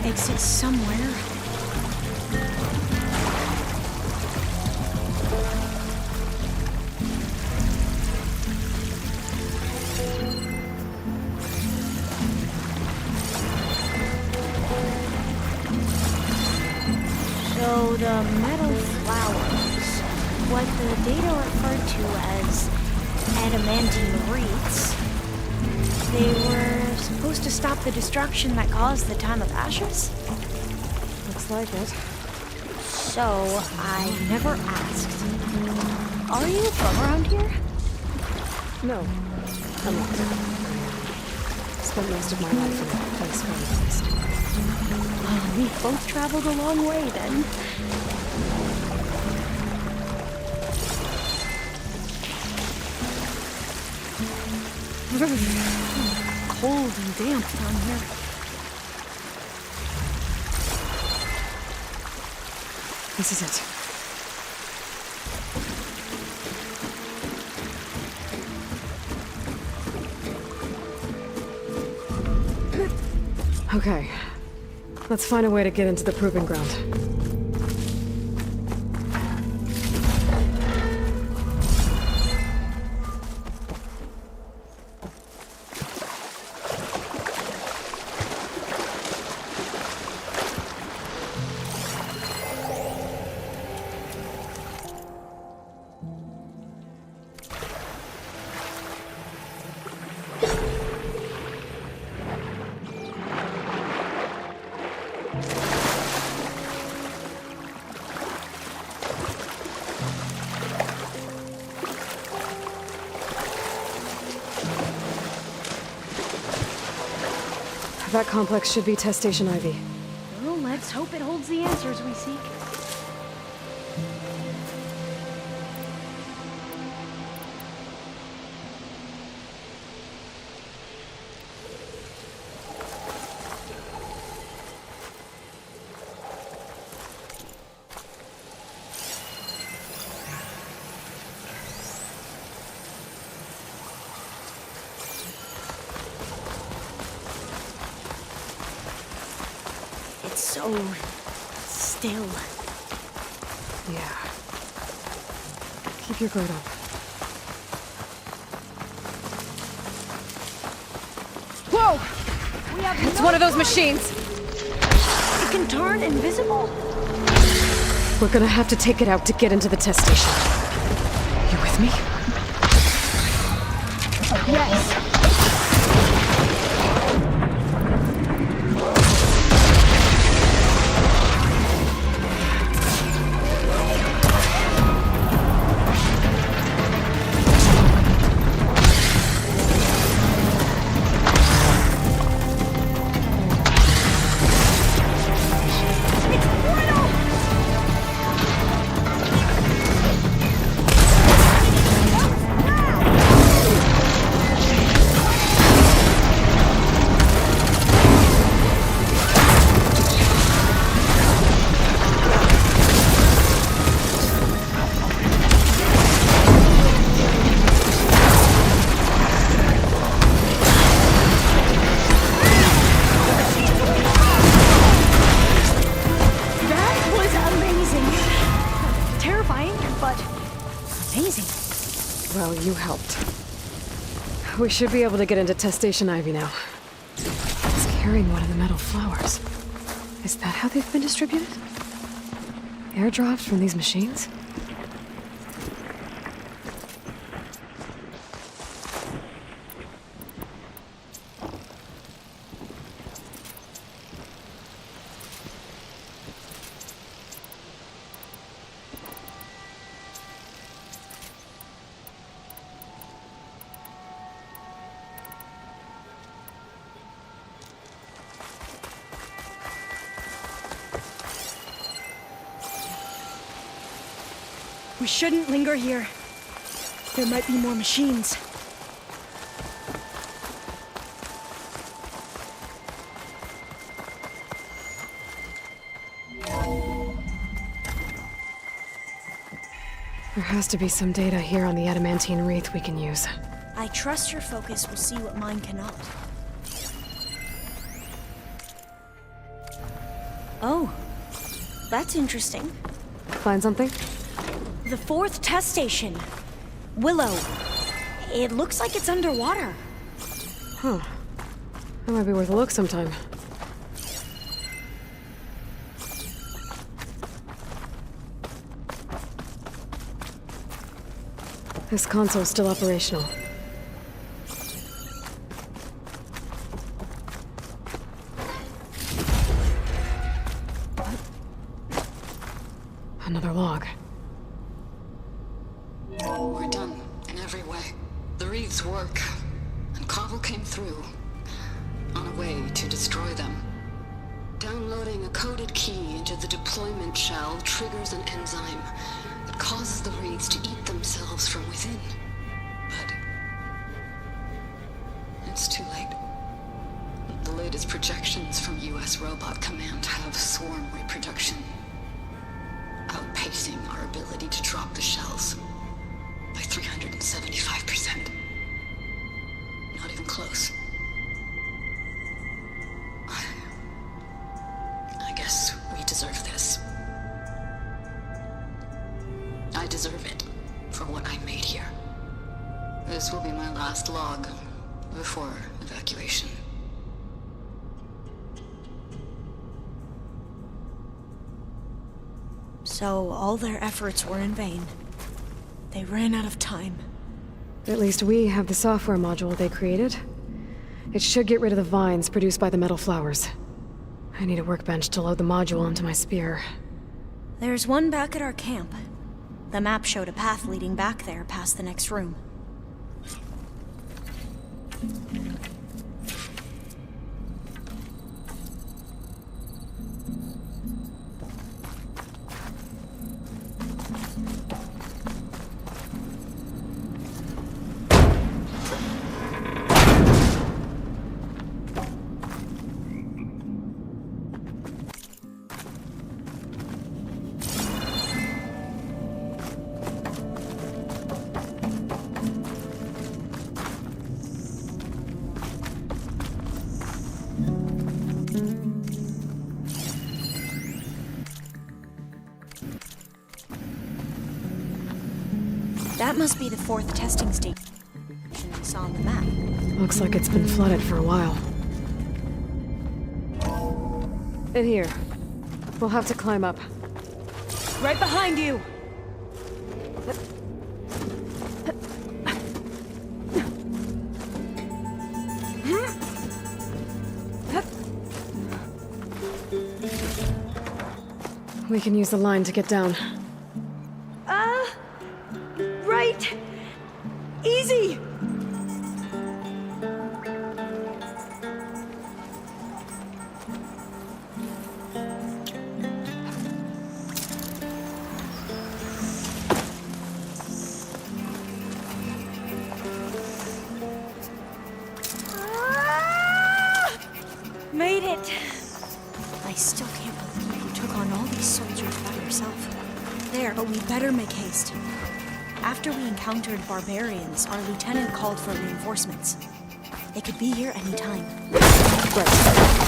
Exit somewhere. So the metal flowers, what the data referred to as adamantine wreaths, they were supposed to stop the destruction that caused the Time of Ashes? Looks like it. So, I never asked. Are you from around here? No, I'm not. Spent most of my life in that place where I was. Oh, we both traveled a long way then. Cold and damp down here. This is it. Okay. Let's find a way to get into the proving ground. That complex should be Test Station Ivy. Well, let's hope it holds the answers we seek. So still. Yeah. Keep your guard up. Whoa! We have It's one of those machines! It can turn invisible? We're gonna have to take it out to get into the test station. You with with me? Yes. Well, you helped. We should be able to get into Test Station Ivy now. It's carrying one of the metal flowers. Is that how they've been distributed? Airdrops from these machines? We shouldn't linger here. There might be more machines. There has to be some data here on the adamantine wreath we can use. I trust your focus will see what mine cannot. Oh, that's interesting. Find something? The 4th test station. Willow. It looks like it's underwater. Huh. That might be worth a look sometime. This console's still operational. Another log. We're done, in every way. The wreaths work, and Carvel came through, on a way to destroy them. Downloading a coded key into the deployment shell triggers an enzyme that causes the wreaths to eat themselves from within. But it's too late. The latest projections from US Robot Command have swarm reproduction, outpacing our ability to drop the shells by 375%. Not even close. I guess we deserve this. I deserve it for what I made here. This will be my last log before evacuation. So all their efforts were in vain. They ran out of time. At least we have the software module they created. It should get rid of the vines produced by the metal flowers. I need a workbench to load the module onto my spear. There's one back at our camp. The map showed a path leading back there past the next room. That must be the 4th testing station we saw on the map. Looks like it's been flooded for a while. In here. We'll have to climb up. Right behind you! We can use the line to get down. Right. Easy. Made it! I still can't believe you took on all these soldiers by yourself. There, but we better make haste. After we encountered barbarians, our lieutenant called for reinforcements. They could be here any time. Right.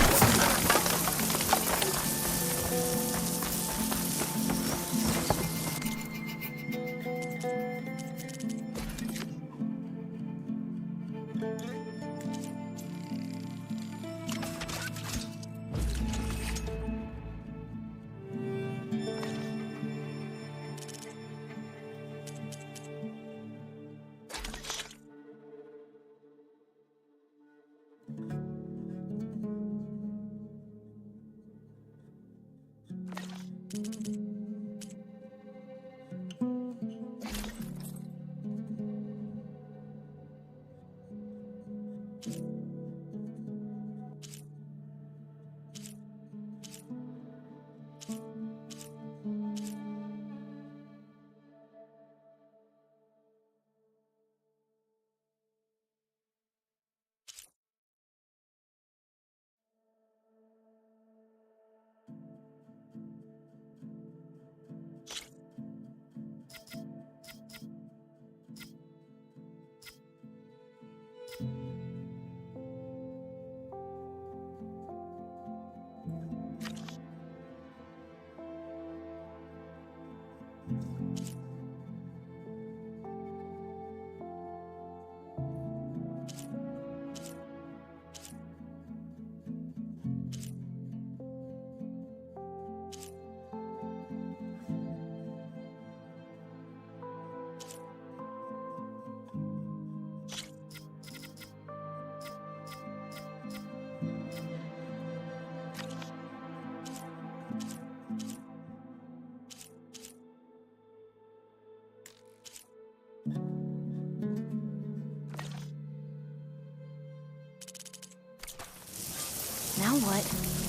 Now what?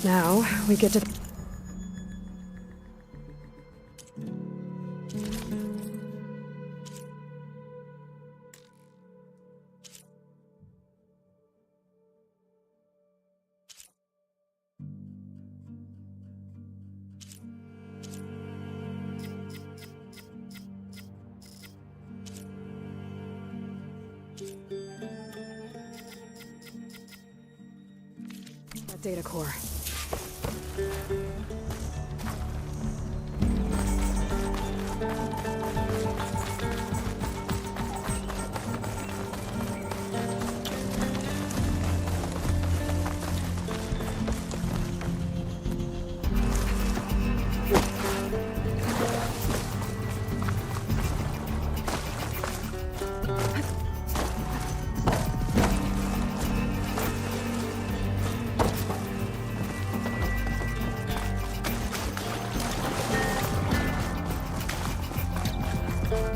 Now, we get to... that data core.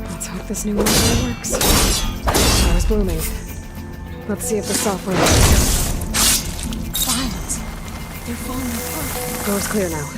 Let's hope this new one really works. Power's booming. Let's see if the software works. Files. They're falling apart. Door's clear now.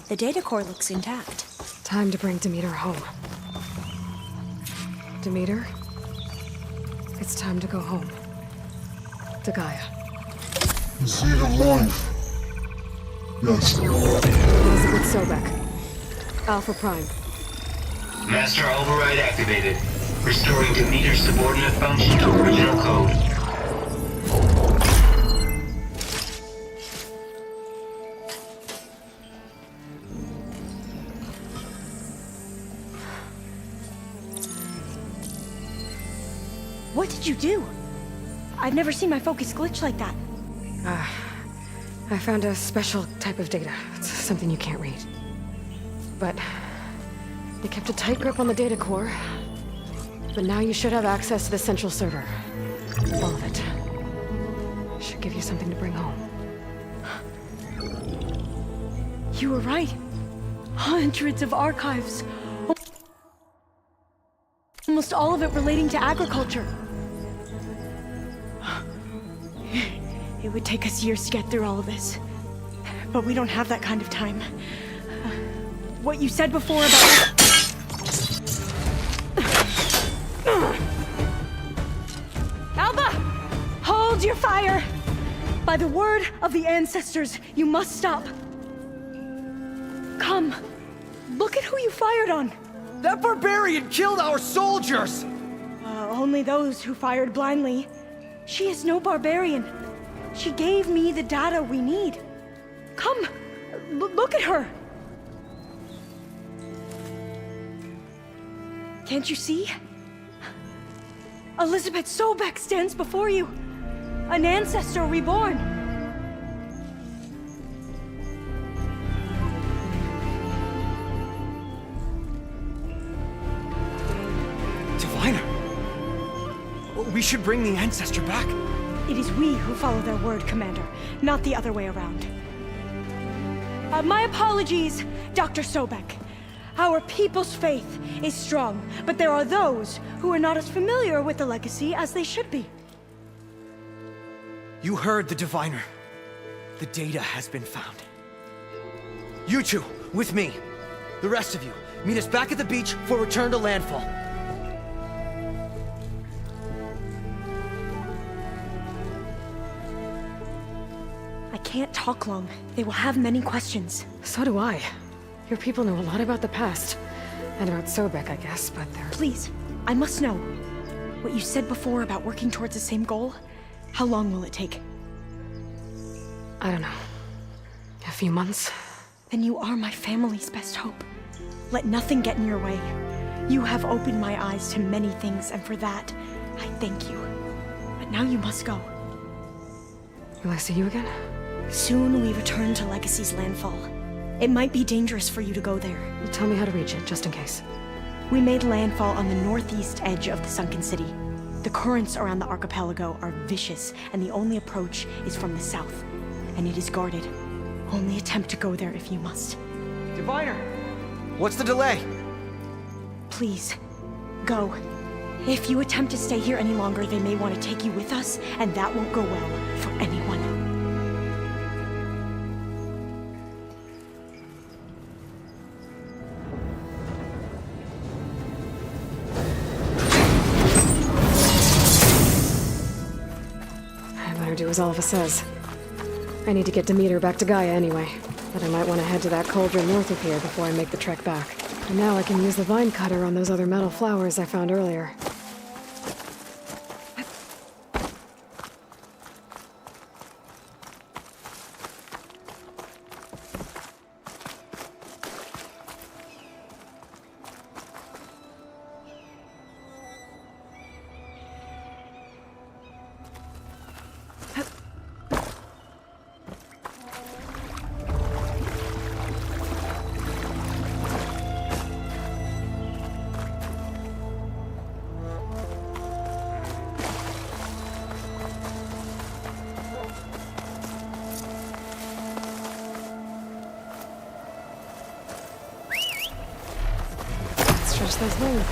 The data core looks intact. Time to bring Demeter home. Demeter, it's time to go home. To Gaia. The seed of life. Yes. Elizabeth Sobek. Alpha Prime. Master override activated. Restoring Demeter's subordinate function to original code. What did you do? I've never seen my focus glitch like that. I found a special type of data. It's something you can't read. But you kept a tight grip on the data core. But now you should have access to the central server. All of it. Should give you something to bring home. You were right. Hundreds of archives. Almost all of it relating to agriculture. It would take us years to get through all of this. But we don't have that kind of time. What you said before about... Alba! Hold your fire! By the word of the ancestors, you must stop. Come. Look at who you fired on. That barbarian killed our soldiers! Only those who fired blindly. She is no barbarian. She gave me the data we need. Come, look at her. Can't you see? Elizabeth Sobek stands before you. An ancestor reborn. Diviner! We should bring the ancestor back. It is we who follow their word, Commander, not the other way around. My apologies, Dr. Sobek. Our people's faith is strong, but there are those who are not as familiar with the legacy as they should be. You heard the diviner. The data has been found. You two, with me. The rest of you, meet us back at the beach for return to landfall. I can't talk long. They will have many questions. So do I. Your people know a lot about the past. And about Sobek, I guess, but they're... Please, I must know. What you said before about working towards the same goal, how long will it take? I don't know. A few months? Then you are my family's best hope. Let nothing get in your way. You have opened my eyes to many things, and for that, I thank you. But now you must go. Will I see you again? Soon we return to Legacy's landfall. It might be dangerous for you to go there. Well, tell me how to reach it, just in case. We made landfall on the northeast edge of the sunken city. The currents around the archipelago are vicious, and the only approach is from the south. And it is guarded. Only attempt to go there if you must. Diviner! What's the delay? Please, go. If you attempt to stay here any longer, they may want to take you with us, and that won't go well for anyone. I better do as Alva says. I need to get Demeter back to Gaia anyway, but I might want to head to that cauldron north of here before I make the trek back. And now I can use the vine cutter on those other metal flowers I found earlier. Stretch those wings.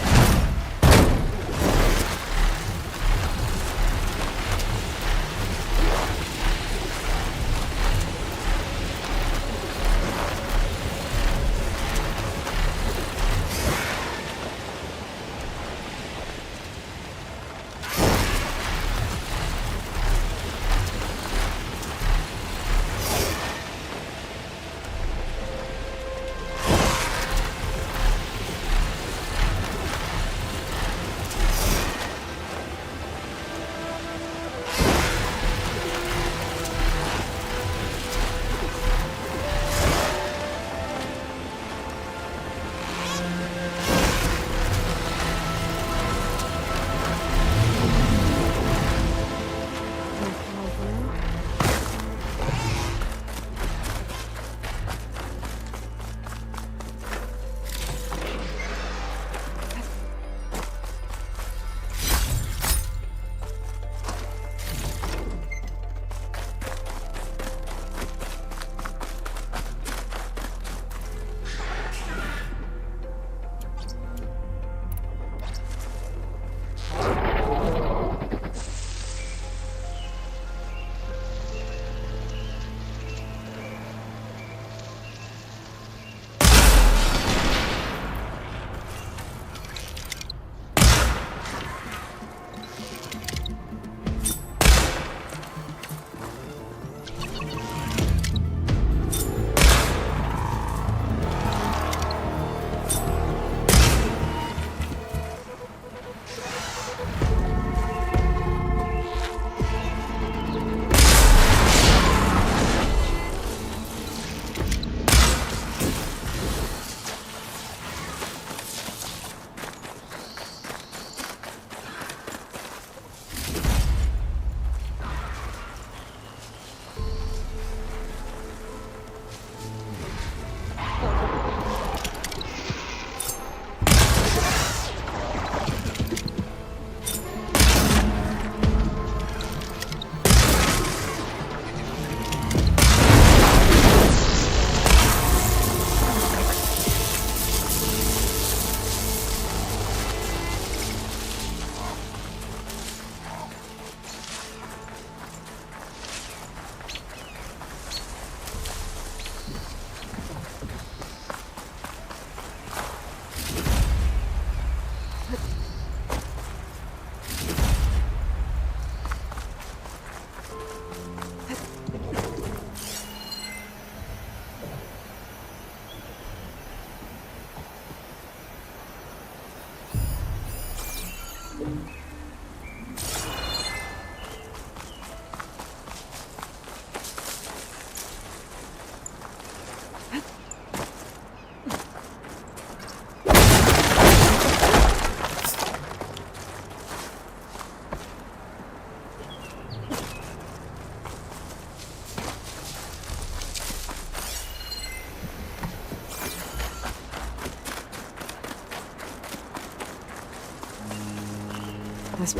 This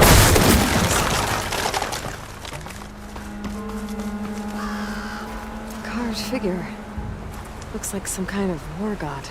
carved figure. Looks like some kind of war god.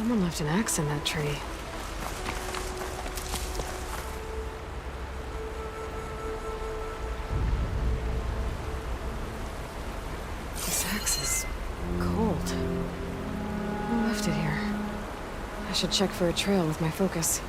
Someone left an axe in that tree. This axe is cold. Who left it here? I should check for a trail with my focus.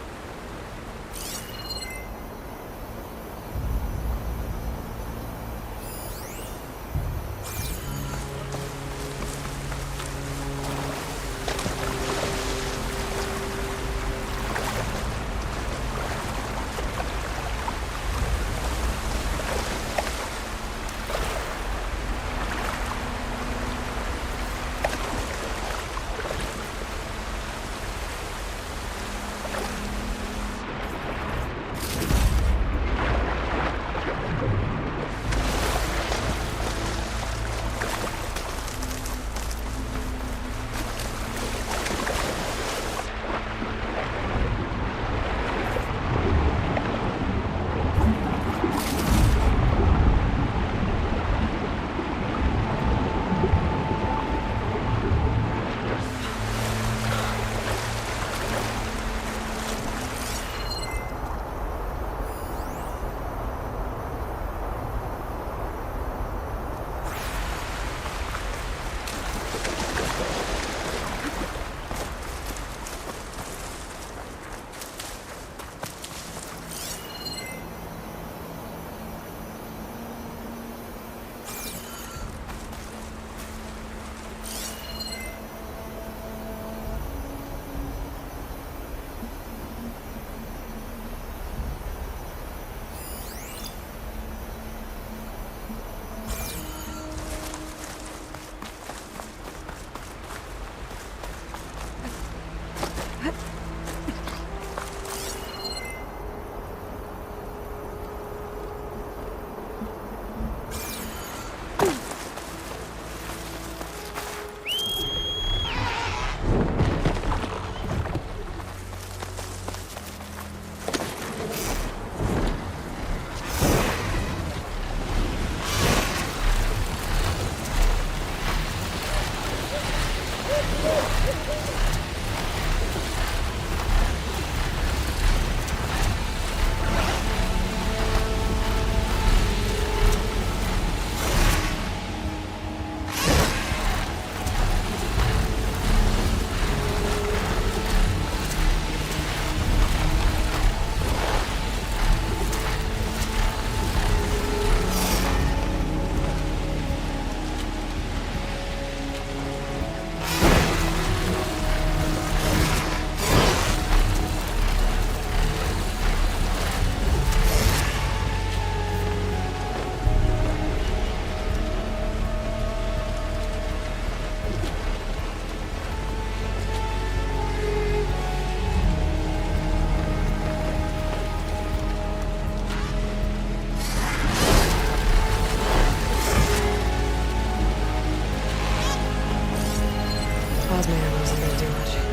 Plasma ammo isn't gonna do much.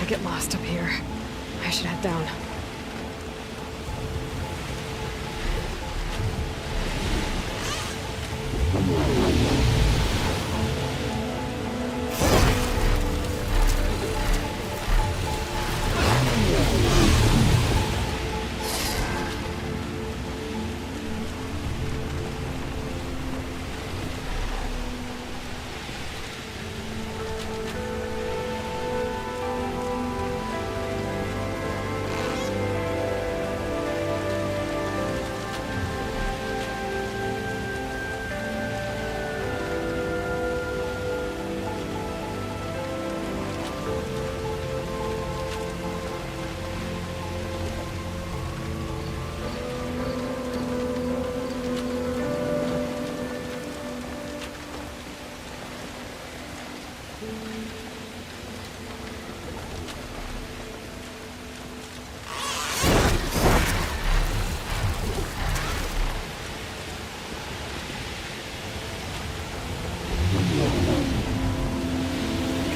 get lost up here. I should head down.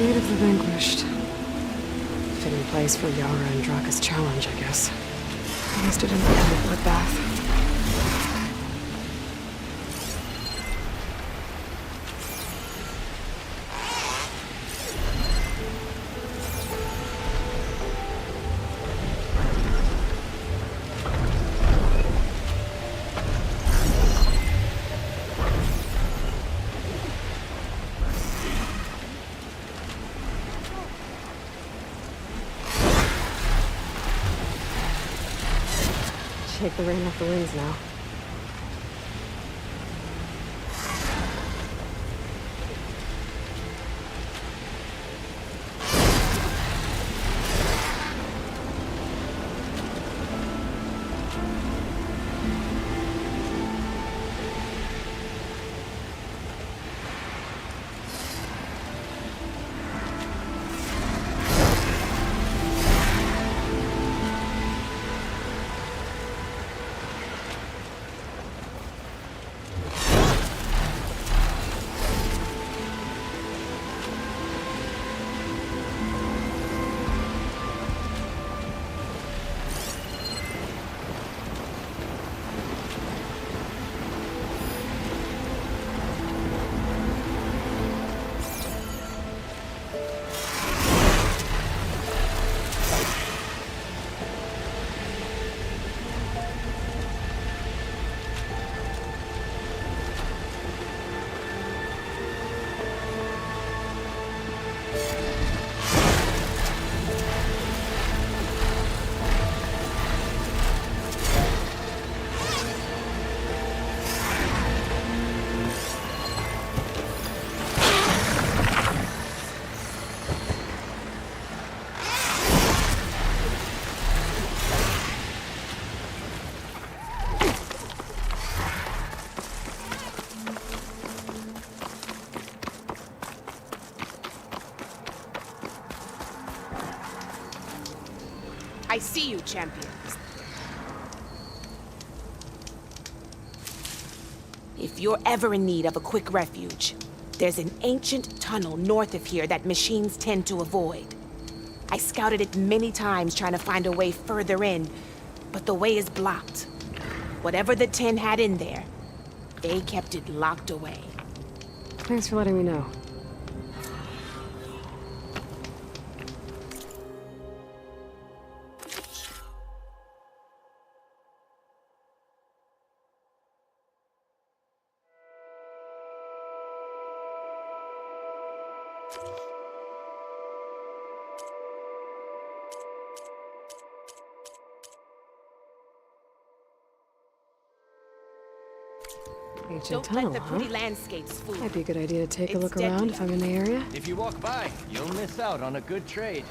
Gate of the Vanquished. Fitting place for Yara and Draka's challenge, I guess. At least it didn't end with a bloodbath. Take the rain off the wings now. I see you, champion. If you're ever in need of a quick refuge, there's an ancient tunnel north of here that machines tend to avoid. I scouted it many times trying to find a way further in, but the way is blocked. Whatever the 10 had in there, they kept it locked away. Thanks for letting me know. Ancient Don't tunnel, let the huh? pretty landscapes fool you. Might be a good idea to take a It's look around deadly if I'm in the area. If you walk by, you'll miss out on a good trade.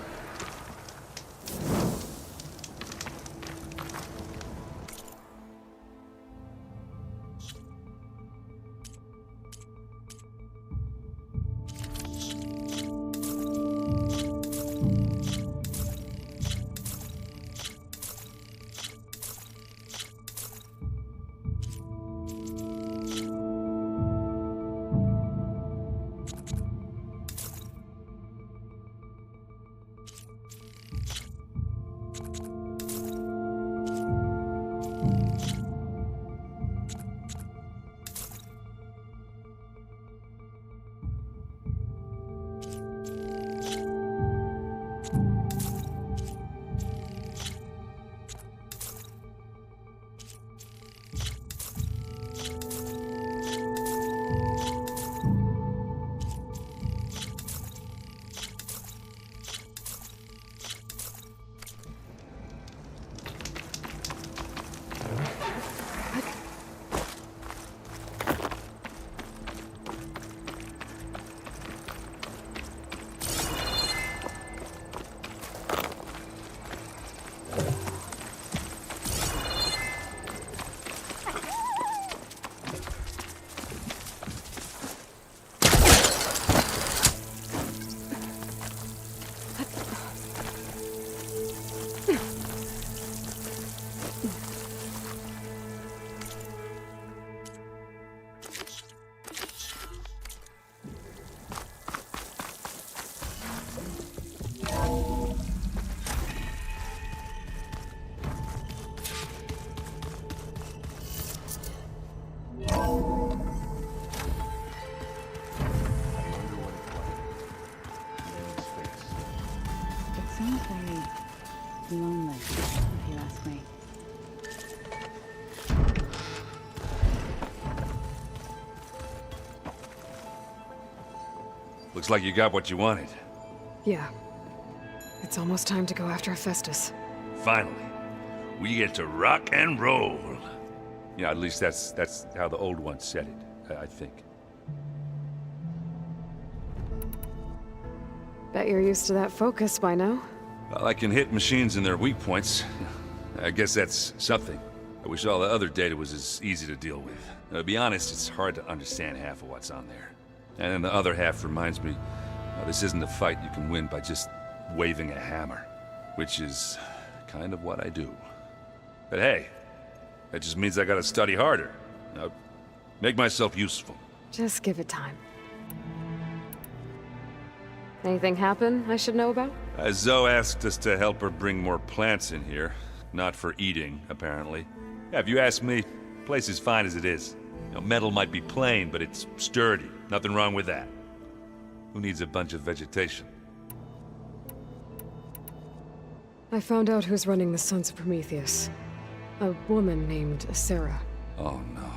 Looks like you got what you wanted. Yeah. It's almost time to go after Hephaestus. Finally. We get to rock and roll. Yeah, at least that's how the old one said it, I think. Bet you're used to that focus by now. Well, I can hit machines in their weak points. I guess that's something. I wish all the other data was as easy to deal with. To be honest, it's hard to understand half of what's on there. And then the other half reminds me, this isn't a fight you can win by just waving a hammer. Which is kind of what I do. But hey, that just means I gotta study harder. Make myself useful. Just give it time. Anything happen I should know about? Zoe asked us to help her bring more plants in here. Not for eating, apparently. Yeah, if you ask me, the place is fine as it is. Metal might be plain, but it's sturdy. Nothing wrong with that. Who needs a bunch of vegetation? I found out who's running the Sons of Prometheus. A woman named Sarah. Oh no.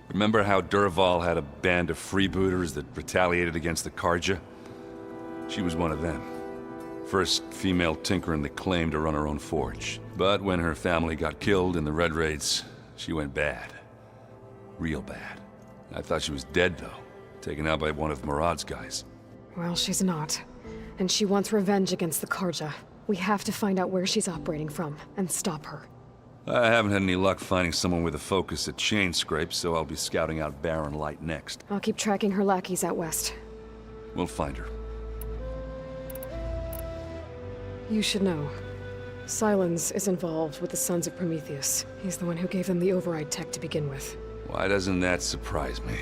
Remember how Durval had a band of freebooters that retaliated against the Karja? She was one of them. First female tinker in the claim to run her own forge. But when her family got killed in the Red Raids, she went bad. Real bad. I thought she was dead, though. Taken out by one of Murad's guys. Well, she's not. And she wants revenge against the Karja. We have to find out where she's operating from, and stop her. I haven't had any luck finding someone with a focus at chain scrapes, so I'll be scouting out Barren Light next. I'll keep tracking her lackeys out west. We'll find her. You should know. Silence is involved with the Sons of Prometheus. He's the one who gave them the override tech to begin with. Why doesn't that surprise me?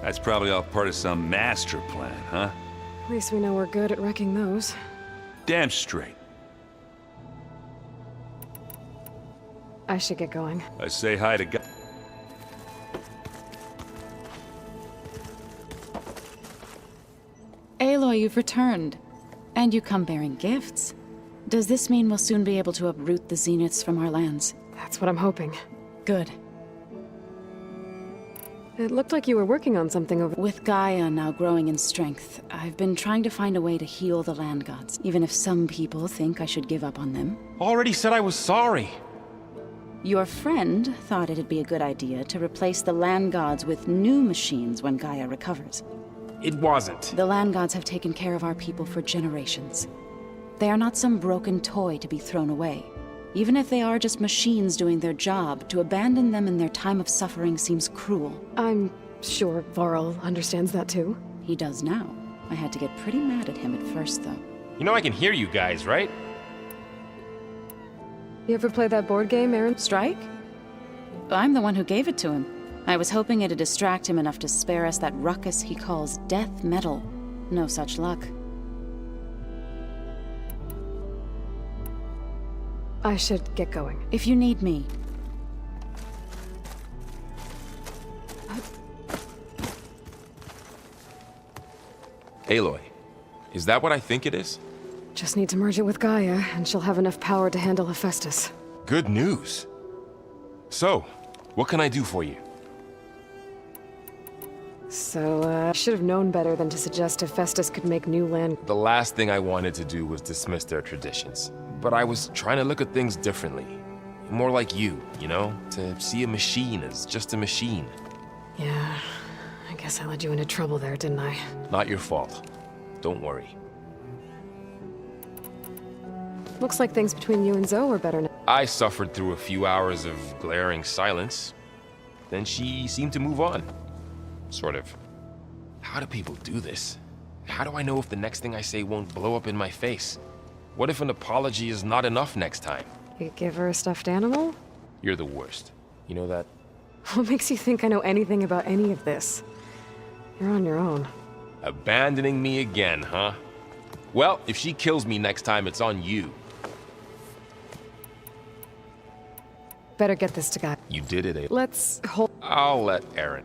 That's probably all part of some master plan, huh? At least we know we're good at wrecking those. Damn straight. I should get going. I say hi to God. Aloy, you've returned. And you come bearing gifts. Does this mean we'll soon be able to uproot the Zeniths from our lands? That's what I'm hoping. Good. It looked like you were working on something over... With Gaia now growing in strength, I've been trying to find a way to heal the land gods, even if some people think I should give up on them. Already said I was sorry. Your friend thought it'd be a good idea to replace the land gods with new machines when Gaia recovers. It wasn't. The land gods have taken care of our people for generations. They are not some broken toy to be thrown away. Even if they are just machines doing their job, to abandon them in their time of suffering seems cruel. I'm sure Varl understands that too. He does now. I had to get pretty mad at him at first, though. You know I can hear you guys, right? You ever play that board game, Aaron? Strike? I'm the one who gave it to him. I was hoping it'd distract him enough to spare us that ruckus he calls death metal. No such luck. I should get going. If you need me. Aloy, is that what I think it is? Just need to merge it with Gaia, and she'll have enough power to handle Hephaestus. Good news. So, what can I do for you? So, I should have known better than to suggest Hephaestus could make new land. The last thing I wanted to do was dismiss their traditions. But I was trying to look at things differently. More like you know? To see a machine as just a machine. Yeah, I guess I led you into trouble there, didn't I? Not your fault. Don't worry. Looks like things between you and Zoe are better now. I suffered through a few hours of glaring silence. Then she seemed to move on. Sort of. How do people do this? How do I know if the next thing I say won't blow up in my face? What if an apology is not enough next time? You give her a stuffed animal? You're the worst. You know that? What makes you think I know anything about any of this? You're on your own. Abandoning me again, huh? Well, if she kills me next time, it's on you. Better get this to Gaia. You did it, Aloy. Let's hold... I'll let Aaron.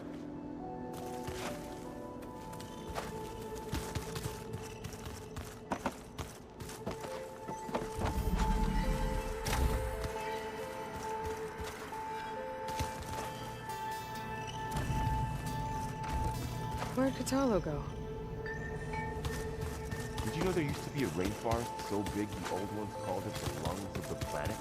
Where'd Katalo go? Did you know there used to be a rainforest so big the old ones called it the lungs of the planet?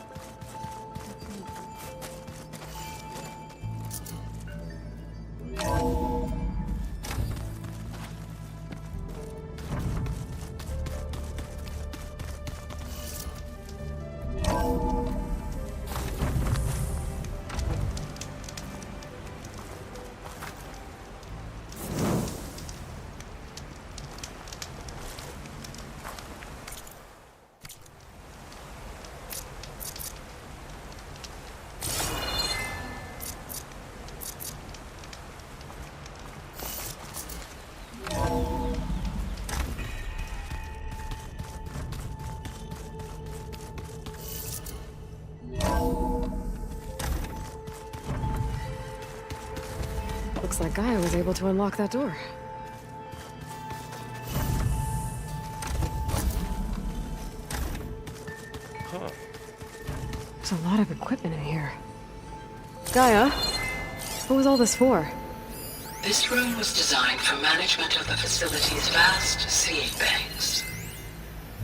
Looks like Gaia was able to unlock that door. Huh. There's a lot of equipment in here. Gaia, what was all this for? This room was designed for management of the facility's vast seed banks.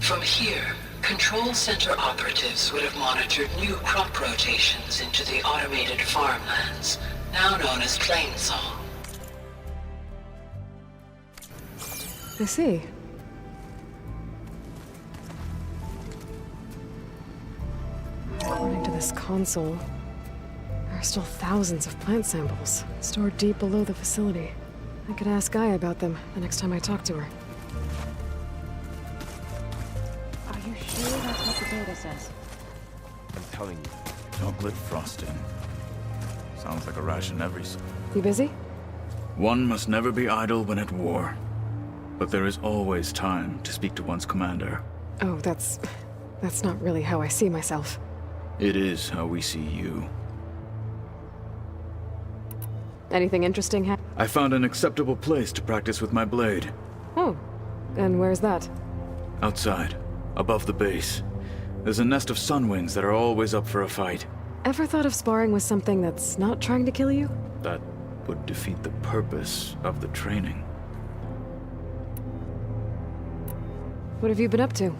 From here, control center operatives would have monitored new crop rotations into the automated farmlands, now known as Plainsong. I see. According to this console, there are still thousands of plant samples stored deep below the facility. I could ask Gaia about them the next time I talk to her. Are you sure that's what the data says? I'm telling you. Chocolate frosting. Sounds like a ration every sort. You busy? One must never be idle when at war. But there is always time to speak to one's commander. Oh, that's not really how I see myself. It is how we see you. Anything interesting I found an acceptable place to practice with my blade. Oh, and where's that? Outside, above the base. There's a nest of sunwings that are always up for a fight. Ever thought of sparring with something that's not trying to kill you? That would defeat the purpose of the training. What have you been up to?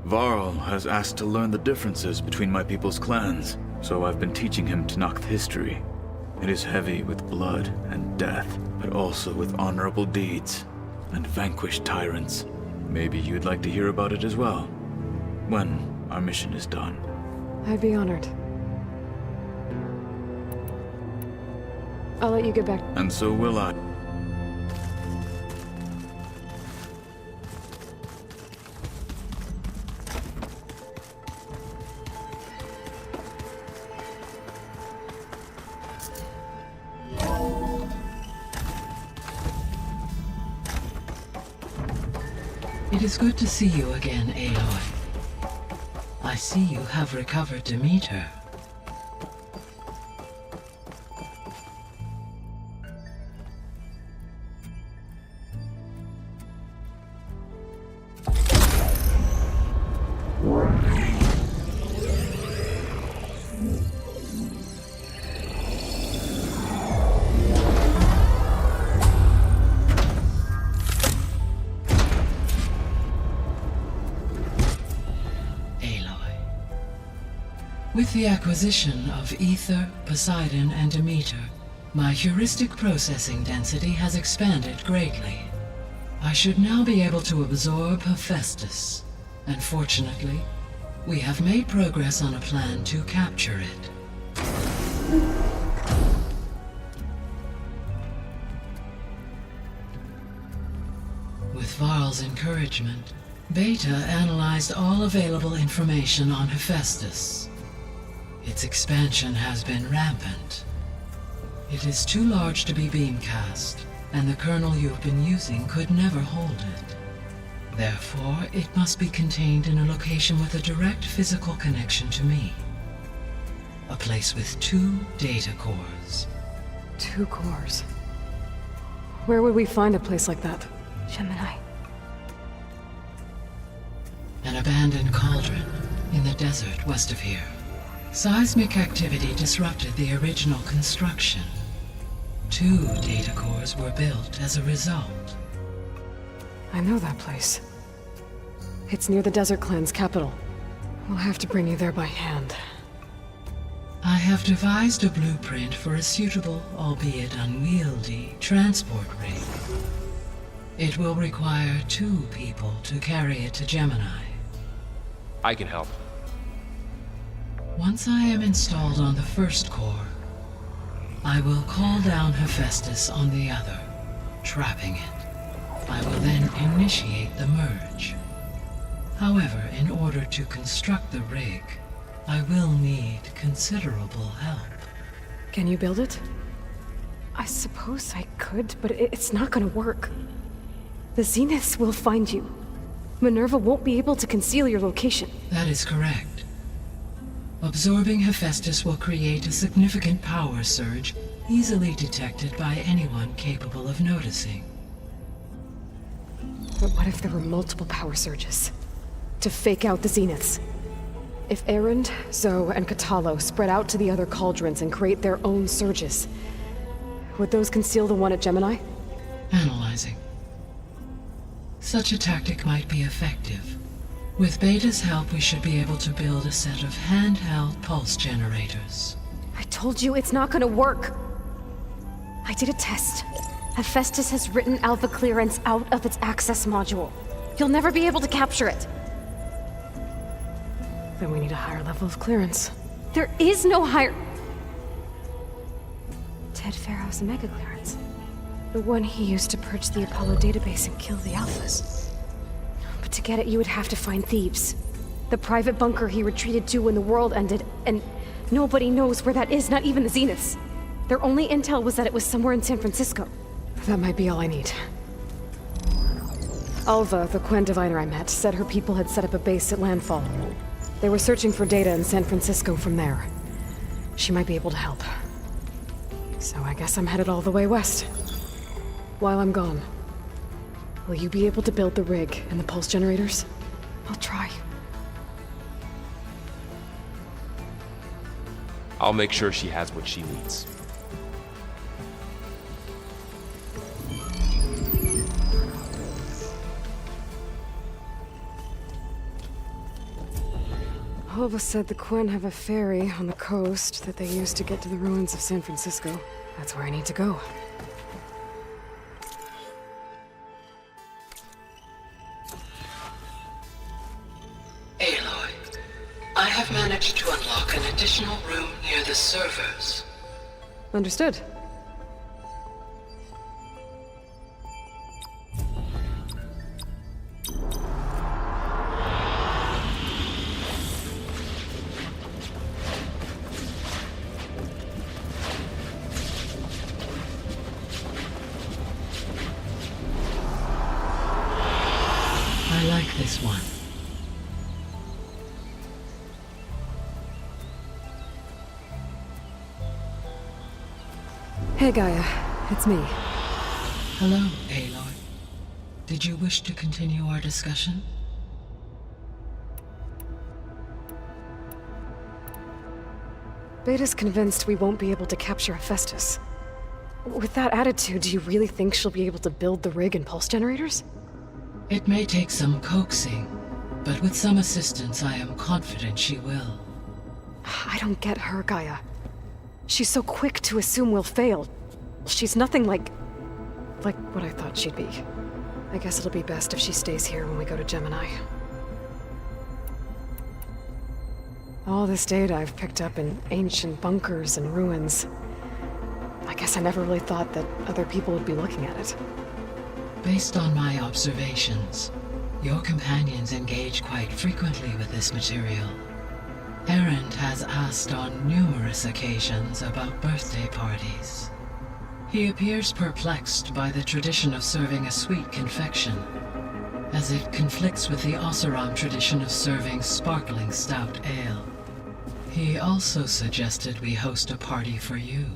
Varl has asked to learn the differences between my people's clans, so I've been teaching him Tenakth history. It is heavy with blood and death, but also with honorable deeds and vanquished tyrants. Maybe you'd like to hear about it as well, when our mission is done. I'd be honored. I'll let you get back. And so will I. It is good to see you again, Aloy. I see you have recovered Demeter. With the acquisition of Ether, Poseidon, and Demeter, my heuristic processing density has expanded greatly. I should now be able to absorb Hephaestus, and fortunately, we have made progress on a plan to capture it. With Varl's encouragement, Beta analyzed all available information on Hephaestus. Its expansion has been rampant. It is too large to be beamcast, and the kernel you've been using could never hold it. Therefore, it must be contained in a location with a direct physical connection to me. A place with 2 data cores. 2 cores? Where would we find a place like that? Gemini. An abandoned cauldron in the desert west of here. Seismic activity disrupted the original construction. 2 data cores were built as a result. I know that place. It's near the Desert Clan's capital. We'll have to bring you there by hand. I have devised a blueprint for a suitable, albeit unwieldy, transport rig. It will require 2 people to carry it to Gemini. I can help. Once I am installed on the first core, I will call down Hephaestus on the other, trapping it. I will then initiate the merge. However, in order to construct the rig, I will need considerable help. Can you build it? I suppose I could, but it's not gonna work. The Zeniths will find you. Minerva won't be able to conceal your location. That is correct. Absorbing Hephaestus will create a significant power surge, easily detected by anyone capable of noticing. But what if there were multiple power surges? To fake out the Zeniths? If Erend, Zoe, and Katalo spread out to the other cauldrons and create their own surges, would those conceal the one at Gemini? Analyzing. Such a tactic might be effective. With Beta's help, we should be able to build a set of handheld pulse generators. I told you it's not gonna work! I did a test. Hephaestus has written Alpha clearance out of its access module. You'll never be able to capture it. Then we need a higher level of clearance. There is no higher... Ted Pharaoh's mega clearance. The one he used to purge the Apollo database and kill the Alphas. But to get it, you would have to find Thebes. The private bunker he retreated to when the world ended, and nobody knows where that is, not even the Zeniths. Their only intel was that it was somewhere in San Francisco. That might be all I need. Alva, the Quen diviner I met, said her people had set up a base at landfall. They were searching for data in San Francisco from there. She might be able to help. So I guess I'm headed all the way west. While I'm gone, will you be able to build the rig and the pulse generators? I'll try. I'll make sure she has what she needs. Alva said the Quen have a ferry on the coast that they use to get to the ruins of San Francisco. That's where I need to go. Aloy, I have managed to unlock an additional room near the servers. Understood. I like this one. Hey, Gaia. It's me. Hello, Aloy. Did you wish to continue our discussion? Beta's convinced we won't be able to capture Hephaestus. With that attitude, do you really think she'll be able to build the rig and pulse generators? It may take some coaxing, but with some assistance, I am confident she will. I don't get her, Gaia. She's so quick to assume we'll fail. She's nothing like what I thought she'd be. I guess it'll be best if she stays here when we go to Gemini. All this data I've picked up in ancient bunkers and ruins. I guess I never really thought that other people would be looking at it. Based on my observations, your companions engage quite frequently with this material. Erend has asked on numerous occasions about birthday parties. He appears perplexed by the tradition of serving a sweet confection, as it conflicts with the Oseram tradition of serving sparkling stout ale. He also suggested we host a party for you,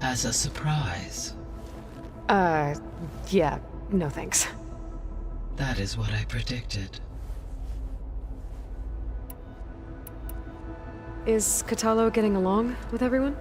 as a surprise. Yeah, no thanks. That is what I predicted. Is Katalo getting along with everyone?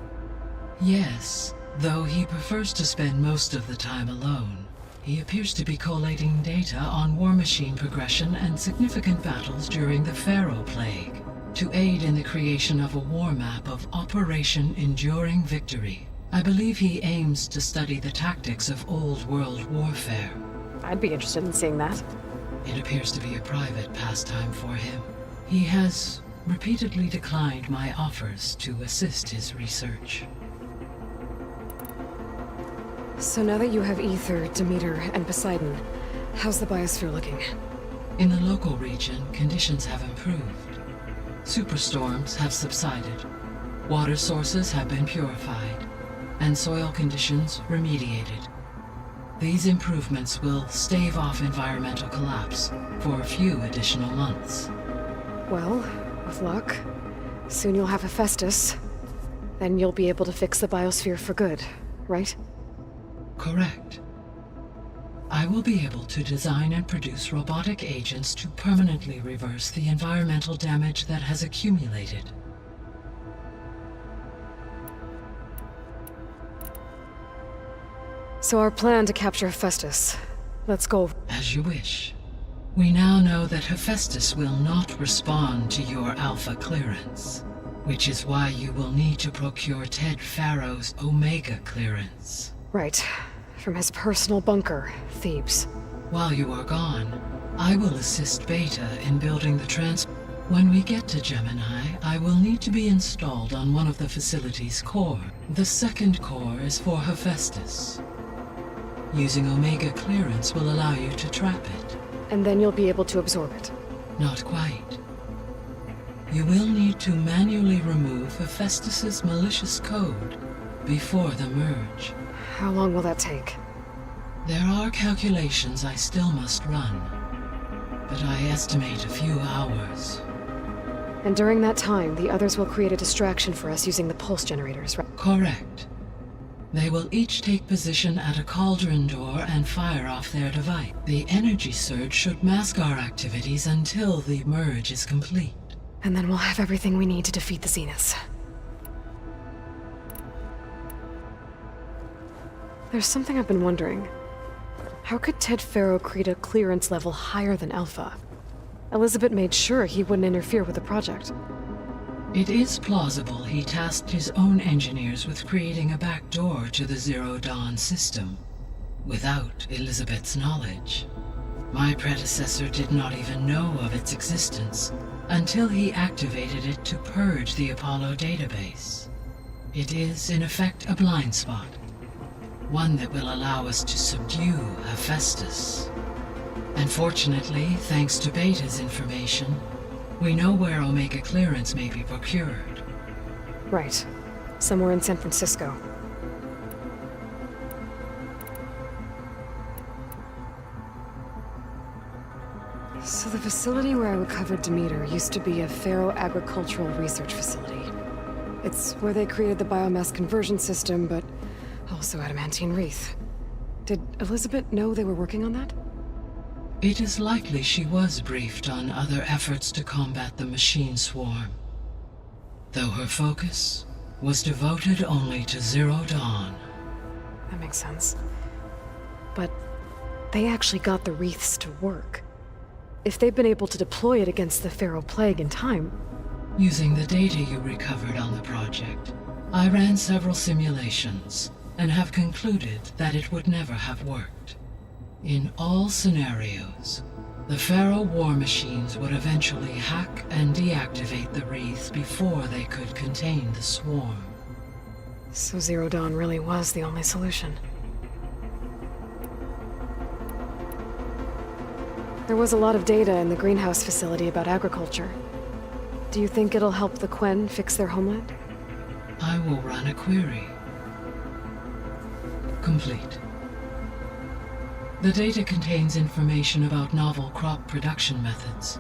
Yes, Though he prefers to spend most of the time alone, he appears to be collating data on war machine progression and significant battles during the Pharaoh Plague, to aid in the creation of a war map of Operation Enduring Victory. I believe he aims to study the tactics of old world warfare. I'd be interested in seeing that. It appears to be a private pastime for him. He has repeatedly declined my offers to assist his research. So now that you have Ether, Demeter, and Poseidon, how's the biosphere looking? In the local region, conditions have improved. Superstorms have subsided, water sources have been purified, and soil conditions remediated. These improvements will stave off environmental collapse for a few additional months. Well, with luck, soon you'll have Hephaestus. Then you'll be able to fix the biosphere for good, right? Correct. I will be able to design and produce robotic agents to permanently reverse the environmental damage that has accumulated. So our plan to capture Hephaestus. Let's go. As you wish. We now know that Hephaestus will not respond to your Alpha clearance, which is why you will need to procure Ted Pharaoh's Omega clearance. Right. From his personal bunker, Thebes. While you are gone, I will assist Beta in building the When we get to Gemini, I will need to be installed on one of the facility's core. The second core is for Hephaestus. Using Omega clearance will allow you to trap it. And then you'll be able to absorb it. Not quite. You will need to manually remove Hephaestus's malicious code before the merge. How long will that take? There are calculations I still must run, but I estimate a few hours. And during that time, the others will create a distraction for us using the pulse generators, right? Correct. They will each take position at a cauldron door and fire off their device. The energy surge should mask our activities until the merge is complete. And then we'll have everything we need to defeat the Zeniths. There's something I've been wondering. How could Ted Pharaoh create a clearance level higher than Alpha? Elizabeth made sure he wouldn't interfere with the project. It is plausible he tasked his own engineers with creating a back door to the Zero Dawn system, without Elizabeth's knowledge. My predecessor did not even know of its existence until he activated it to purge the Apollo database. It is, in effect, a blind spot. One that will allow us to subdue Hephaestus. And fortunately, thanks to Beta's information, we know where Omega clearance may be procured. Right. Somewhere in San Francisco. So the facility where I recovered Demeter used to be a Pharaoh agricultural research facility. It's where they created the biomass conversion system, but also adamantine wreath. Did Elizabeth know they were working on that? It is likely she was briefed on other efforts to combat the machine swarm, though her focus was devoted only to Zero Dawn. That makes sense. But they actually got the wreaths to work. If they've been able to deploy it against the Pharaoh Plague in time... Using the data you recovered on the project, I ran several simulations and have concluded that it would never have worked. In all scenarios, the Pharaoh war machines would eventually hack and deactivate the wreaths before they could contain the swarm. So Zero Dawn really was the only solution. There was a lot of data in the greenhouse facility about agriculture. Do you think it'll help the Quen fix their homeland? I will run a query. Complete. The data contains information about novel crop production methods,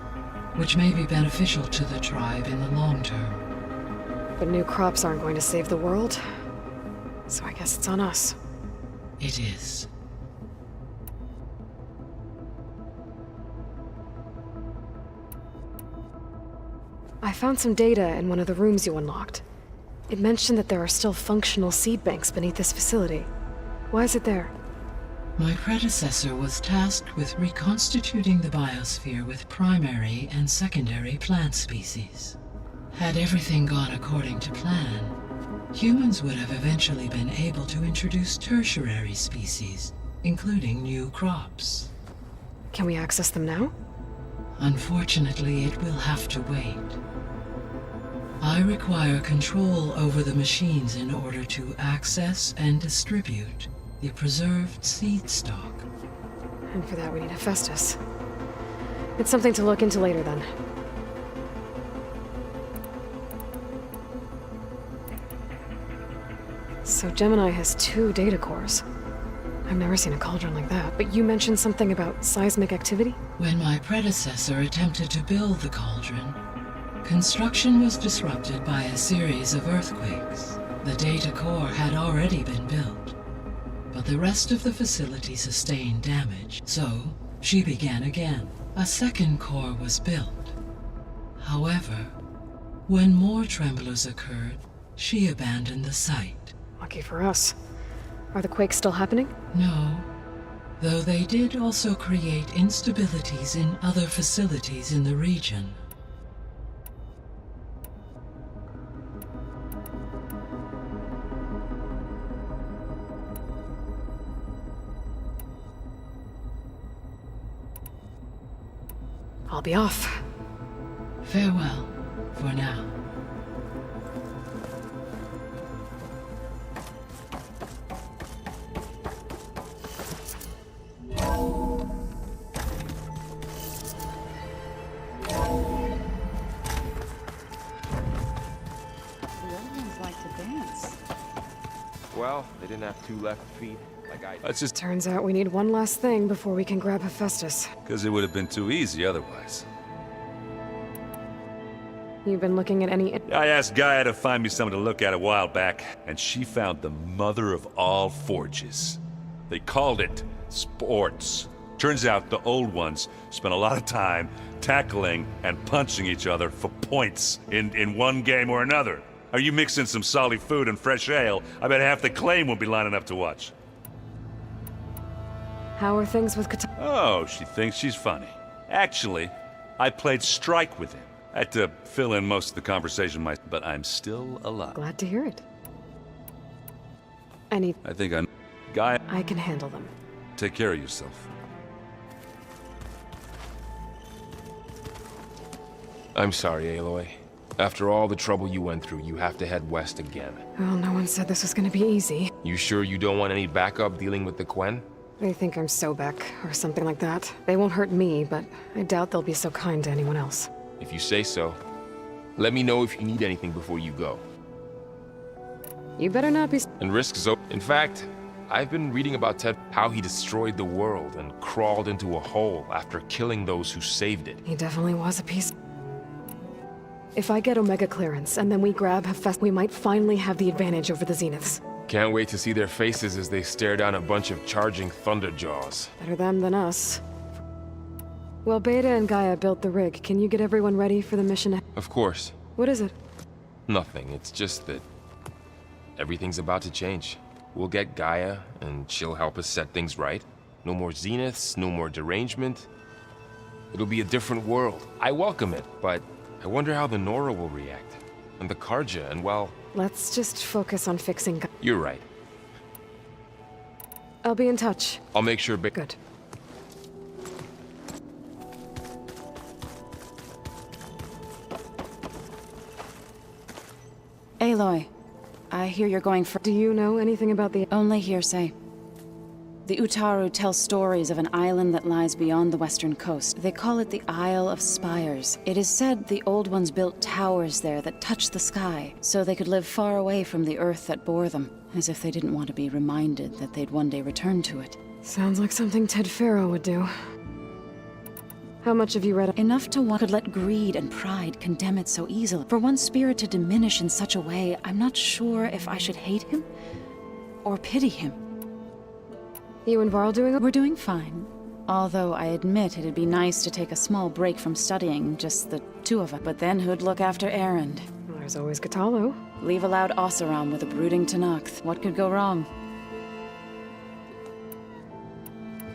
which may be beneficial to the tribe in the long term. But new crops aren't going to save the world, so I guess it's on us. It is. I found some data in one of the rooms you unlocked. It mentioned that there are still functional seed banks beneath this facility. Why is it there? My predecessor was tasked with reconstituting the biosphere with primary and secondary plant species. Had everything gone according to plan, humans would have eventually been able to introduce tertiary species, including new crops. Can we access them now? Unfortunately, it will have to wait. I require control over the machines in order to access and distribute the preserved seed stock. And for that we need Hephaestus. It's something to look into later then. So Gemini has 2 data cores. I've never seen a cauldron like that, but you mentioned something about seismic activity? When my predecessor attempted to build the cauldron, construction was disrupted by a series of earthquakes. The data core had already been built, but the rest of the facility sustained damage, so she began again. A second core was built. However, when more tremblers occurred, she abandoned the site. Lucky for us. Are the quakes still happening? No, though they did also create instabilities in other facilities in the region. I'll be off. Farewell, for now. Well, they didn't have 2 left feet, like I... That's just Turns out we need one last thing before we can grab Hephaestus. because it would have been too easy otherwise. You've been looking at any... I asked Gaia to find me something to look at a while back, and she found the mother of all forges. They called it sports. Turns out the old ones spent a lot of time tackling and punching each other for points in one game or another. Are you mixing some solid food and fresh ale? I bet half the claim will be lining up to watch. How are things with Kata... Oh, she thinks she's funny. Actually, I played strike with him. I had to fill in most of the conversation but I'm still alive. Glad to hear it. I think Gaia, I can handle them. take care of yourself. I'm sorry, Aloy. After all the trouble you went through, you have to head west again. Well, no one said this was gonna be easy. You sure you don't want any backup dealing with the Quen? They think I'm Sobek, or something like that. They won't hurt me, but I doubt they'll be so kind to anyone else. If you say so. Let me know if you need anything before you go. You better not be... And risk so. In fact, I've been reading about Ted, how he destroyed the world and crawled into a hole after killing those who saved it. He definitely was a piece... If I get Omega clearance, and then we grab Hephaestus, we might finally have the advantage over the Zeniths. Can't wait to see their faces as they stare down a bunch of charging Thunderjaws. Better them than us. Well, Beta and Gaia built the rig. Can you get everyone ready for the mission? Of course. What is it? Nothing. It's just that everything's about to change. We'll get Gaia, and she'll help us set things right. No more Zeniths, no more derangement. It'll be a different world. I welcome it, but I wonder how the Nora will react. And the Karja, and well... Let's just focus on fixing... You're right. I'll be in touch. I'll make sure... Good. Aloy, I hear you're going for... Do you know anything about the... Only hearsay. The Utaru tell stories of an island that lies beyond the western coast. They call it the Isle of Spires. It is said the Old Ones built towers there that touch the sky, so they could live far away from the earth that bore them, as if they didn't want to be reminded that they'd one day return to it. Sounds like something Ted Faro would do. How much have you read? Enough to one could let greed and pride condemn it so easily. For one spirit to diminish in such a way, I'm not sure if I should hate him or pity him. You and Varl doing... We're doing fine. Although I admit it'd be nice to take a small break from studying, just the 2 of us. But then who'd look after Erend? There's always Katalo. Leave a loud Oseram with a brooding Tenakth. What could go wrong?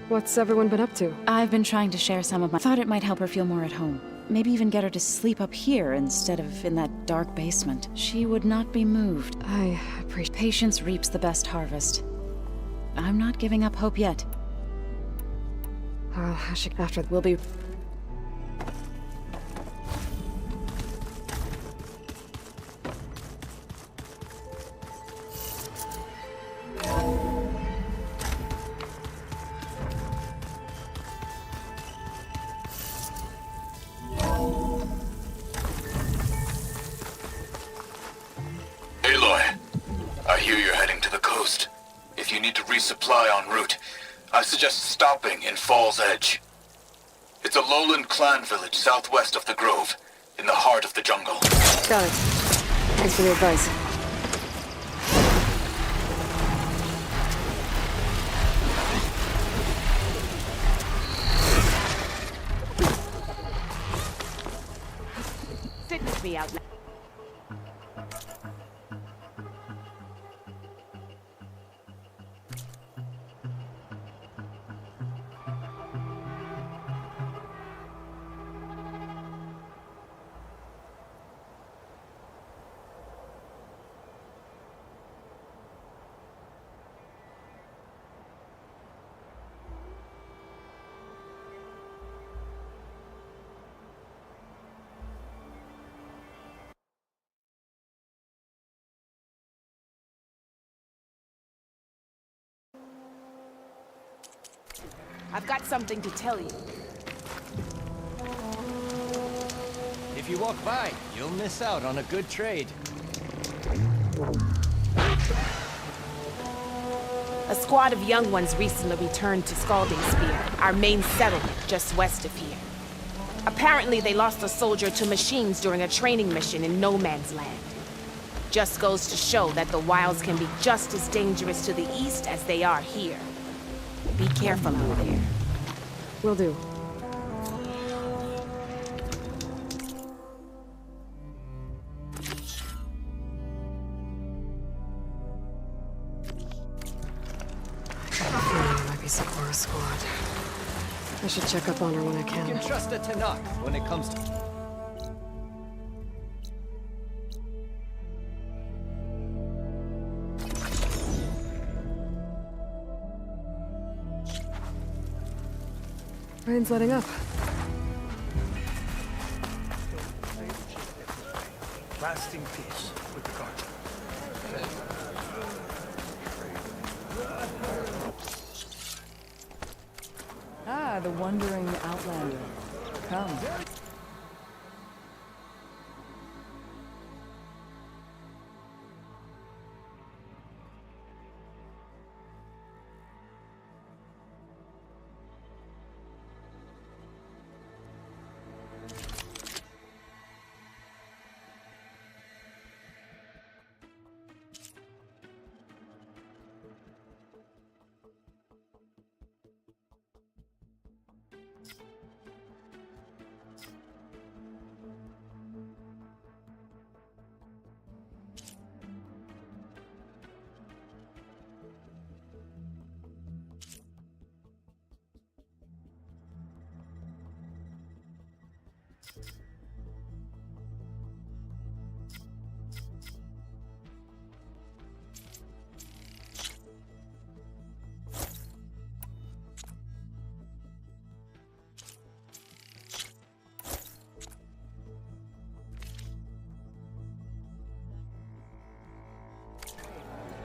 What's everyone been up to? I've been trying to share some of my... Thought it might help her feel more at home. Maybe even get her to sleep up here instead of in that dark basement. She would not be moved. I appreciate... Patience reaps the best harvest. I'm not giving up hope yet. After... We'll be... Aloy, I hear you're heading to the coast. If you need to resupply en route, I suggest stopping in Fall's Edge. It's a lowland clan village southwest of the Grove, in the heart of the jungle. Got it. Thanks for the advice. Sit with me out loud. I've got something to tell you. If you walk by, you'll miss out on a good trade. A squad of young ones recently returned to Scalding Spear, our main settlement just west of here. Apparently they lost a soldier to machines during a training mission in No Man's Land. Just goes to show that the wilds can be just as dangerous to the east as they are here. Be careful out there. Will do. Might be Sakura's squad. I should check up on her when I You can. can trust a Tanakh when it comes to... Rain's letting up. Lasting peace with the guard. Ah, the wandering outlander. Come.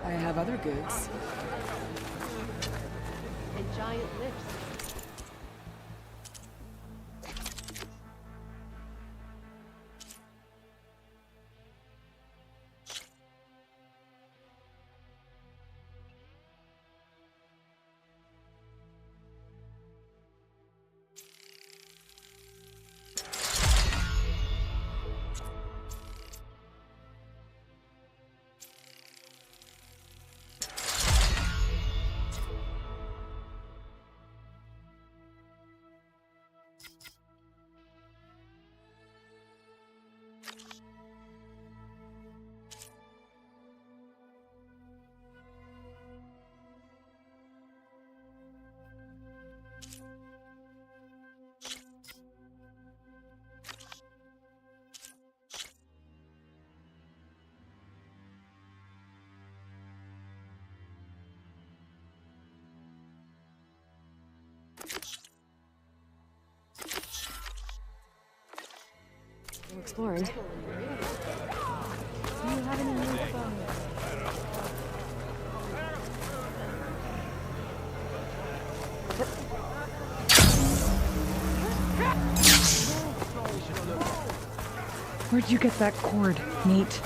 I have other goods. And giant lips. exploring. Do you have any news from Where'd you get that cord, Nate?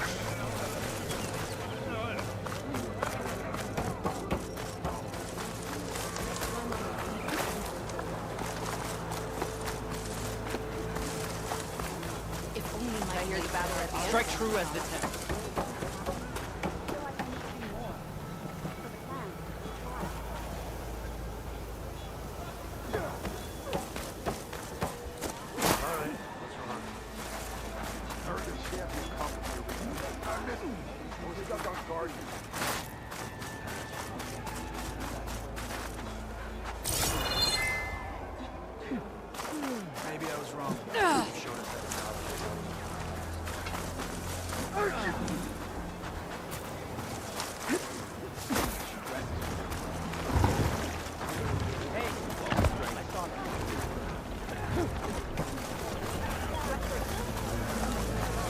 Strike true as the text. Maybe I was wrong.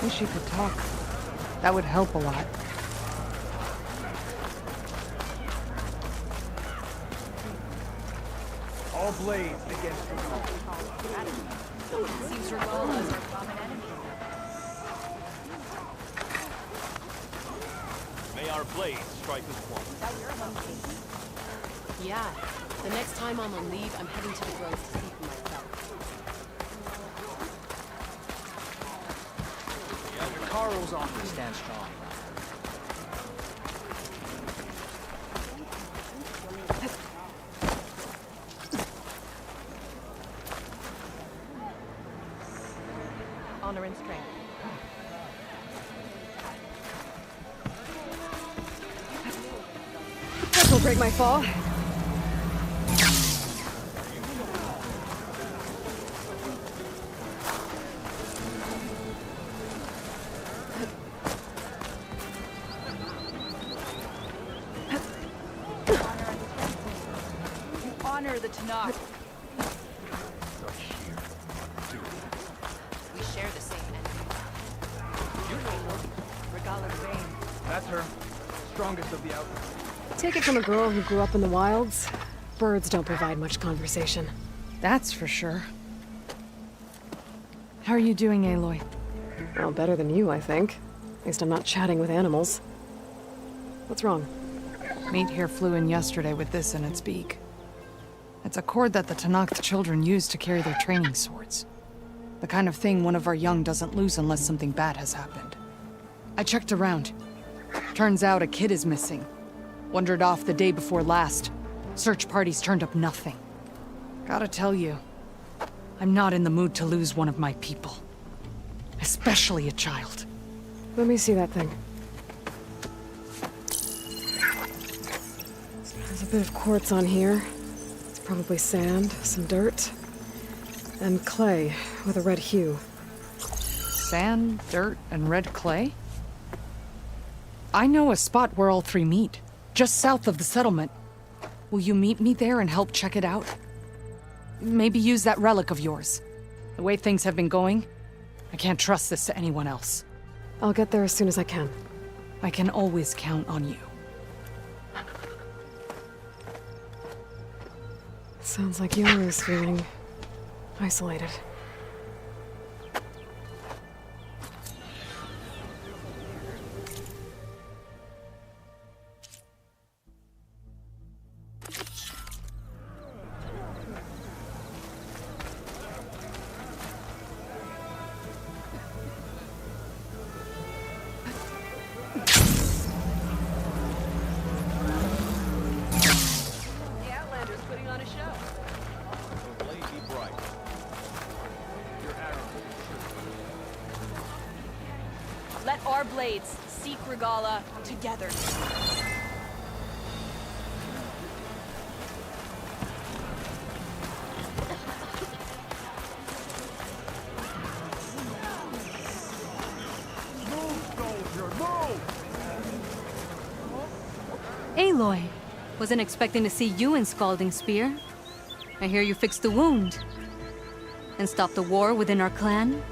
Wish you could talk. That would help a lot. All blades against the wall. Seems Regala is our common enemy. May our blades strike as one. Yeah. The next time I'm on leave, I'm heading to the groves to see for myself. Your Carl's on to stand strong. Honor and strength. This will break my fall. You honor the Tanakh. We share the same enemy. Regala's vein. That's her. Strongest of the outfit. Take it from a girl who grew up in the wilds. Birds don't provide much conversation. That's for sure. How are you doing, Aloy? Well, better than you, I think. At least I'm not chatting with animals. What's wrong? Meat here flew in yesterday with this in its beak. It's a cord that the Tanakh children use to carry their training swords. The kind of thing one of our young doesn't lose unless something bad has happened. I checked around. Turns out a kid is missing. Wandered off the day before last. Search parties turned up nothing. Gotta tell you, I'm not in the mood to lose one of my people. Especially a child. Let me see that thing. There's a bit of quartz on here. It's probably sand, some dirt, and clay with a red hue. Sand, dirt, and red clay? I know a spot where all three meet, just south of the settlement. Will you meet me there and help check it out? Maybe use that relic of yours. The way things have been going, I can't trust this to anyone else. I'll get there as soon as I can. I can always count on you. Sounds like Yoru's feeling isolated. Let our blades seek Regala together. Aloy, wasn't expecting to see you in Scalding Spear. I hear you fixed the wound and stopped the war within our clan.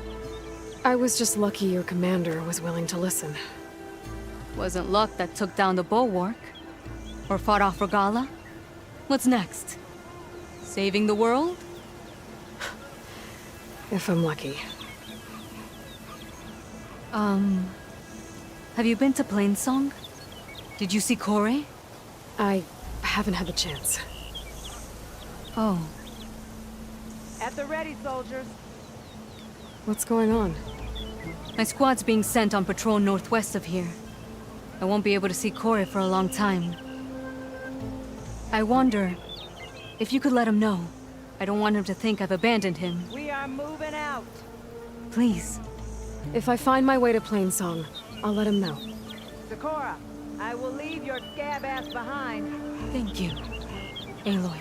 I was just lucky your commander was willing to listen. Wasn't luck that took down the bulwark. Or fought off Regala. What's next? Saving the world? If I'm lucky. Have you been to Plainsong? Did you see Corey? I haven't had the chance. Oh. At the ready, soldiers. What's going on? My squad's being sent on patrol northwest of here. I won't be able to see Corey for a long time. I wonder if you could let him know. I don't want him to think I've abandoned him. We are moving out. Please. If I find my way to Plainsong, I'll let him know. Sakura, I will leave your scab ass behind. Thank you, Aloy.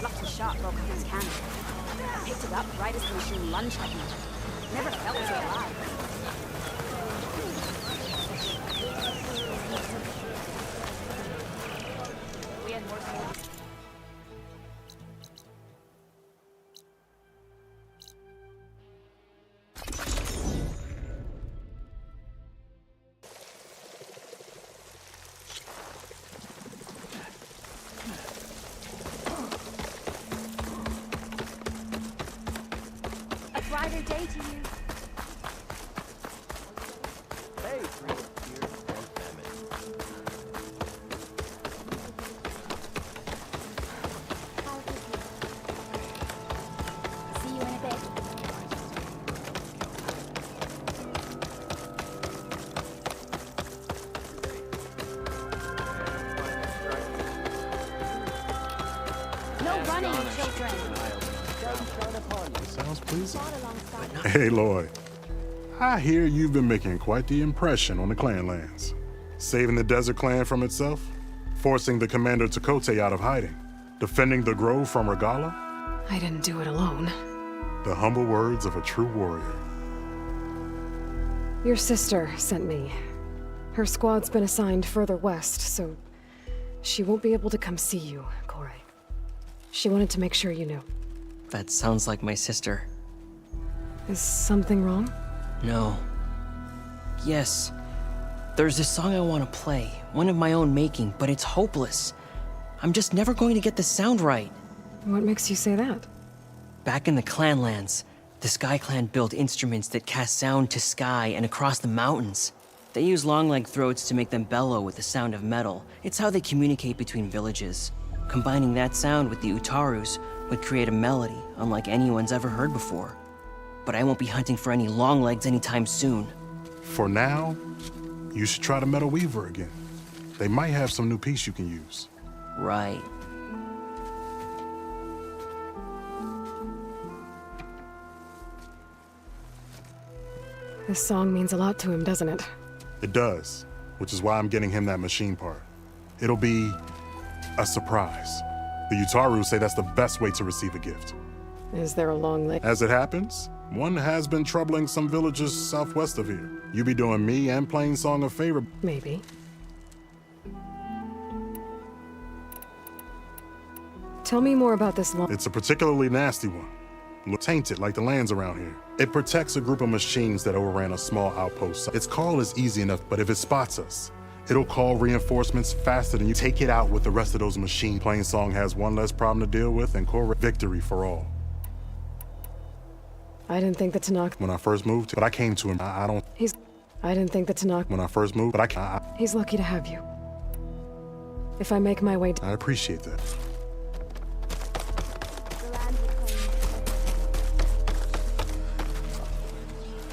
Lucky shot broke out his cannon. I picked it up right as the machine lunged at me. Never felt so alive. We had more soldiers. A brighter day to you. Hey, See you in a bit. No running, children. Sounds pleasing. Hey, Lloyd. I hear you've been making quite the impression on the clan lands. Saving the desert clan from itself, forcing the commander Takote out of hiding, defending the grove from Regala. I didn't do it alone. The humble words of a true warrior. Your sister sent me. Her squad's been assigned further west, so she won't be able to come see you, Corey. She wanted to make sure you knew. That sounds like my sister. Is something wrong? No. Yes. There's this song I want to play, one of my own making, but it's hopeless. I'm just never going to get the sound right. What makes you say that? Back in the Clanlands, the Sky Clan built instruments that cast sound to sky and across the mountains. They use long-leg throats to make them bellow with the sound of metal. It's how they communicate between villages. Combining that sound with the Utarus would create a melody unlike anyone's ever heard before. But I won't be hunting for any longlegs anytime soon. For now, you should try the Metal Weaver again. They might have some new piece you can use. Right. This song means a lot to him, doesn't it? It does, which is why I'm getting him that machine part. It'll be a surprise. The Utaru say that's the best way to receive a gift. Is there a long leg? As it happens, one has been troubling some villages southwest of here. You be doing me and Plainsong a favor. Maybe. Tell me more about this long... It's a particularly nasty one. Look tainted like the lands around here. It protects a group of machines that overran a small outpost. Its call is easy enough, but if it spots us, it'll call reinforcements faster than you. Take it out with the rest of those machines. Plainsong has one less problem to deal with, and core victory for all. I didn't think that Tanakh... When I first moved, but I came to him. I don't... I didn't think that Tanakh... When I first moved, but He's lucky to have you. If I make my way... I appreciate that.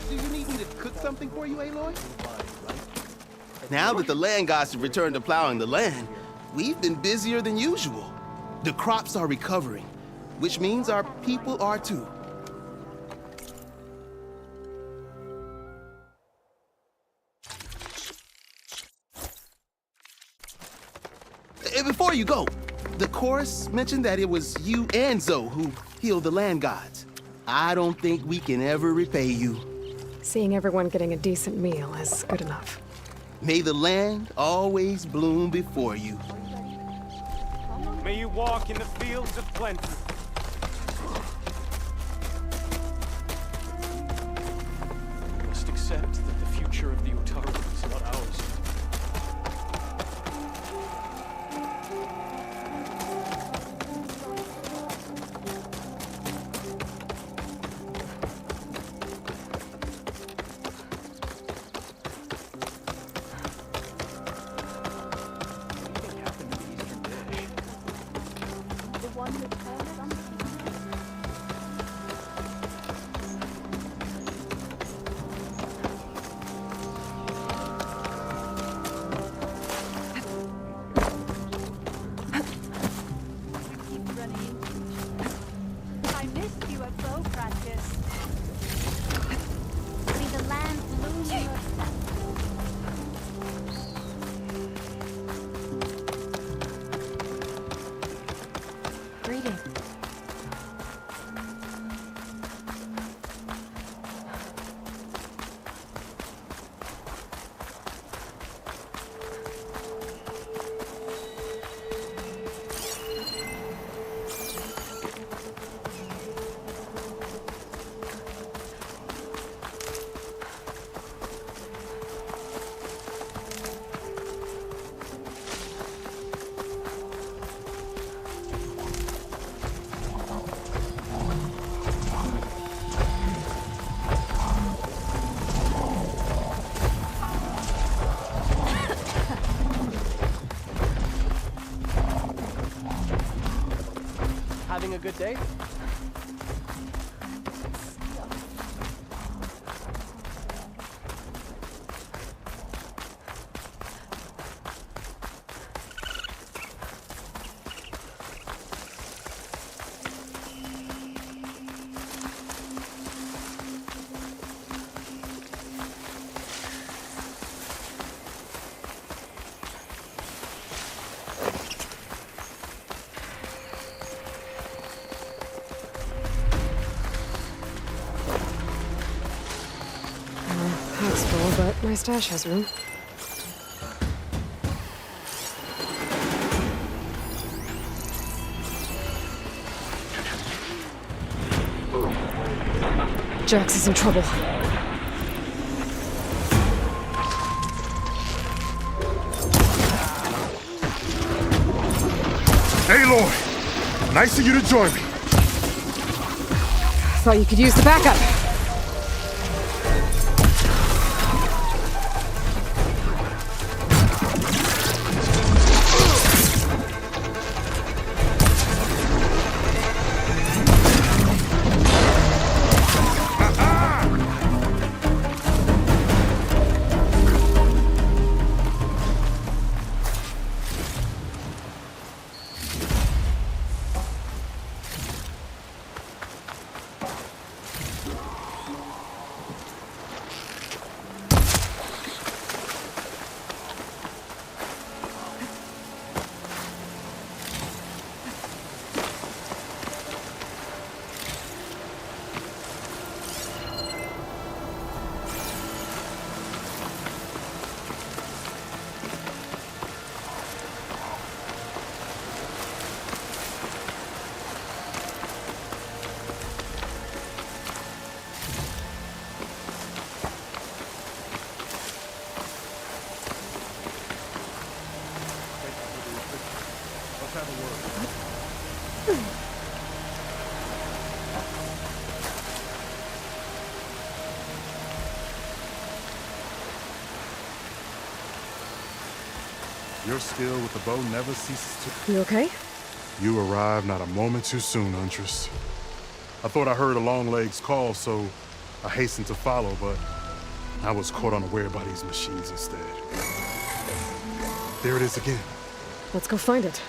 Do you need me to cook something for you, Aloy? Now that the land gods have returned to plowing the land, we've been busier than usual. The crops are recovering, which means our people are too. Before you go, the chorus mentioned that it was you and Zoe who healed the land gods. I don't think we can ever repay you. Seeing everyone getting a decent meal is good enough. May the land always bloom before you. May you walk in the fields of plenty. having a good day? Pack's full, but my stash has room. Jax is in trouble. Aloy! Nice of you to join me. Thought you could use the backup. Your skill with the bow never ceases to... You okay? You arrived not a moment too soon, Huntress. I thought I heard a Longleg's call, so I hastened to follow, but I was caught unaware by these machines instead. There it is again. Let's go find it.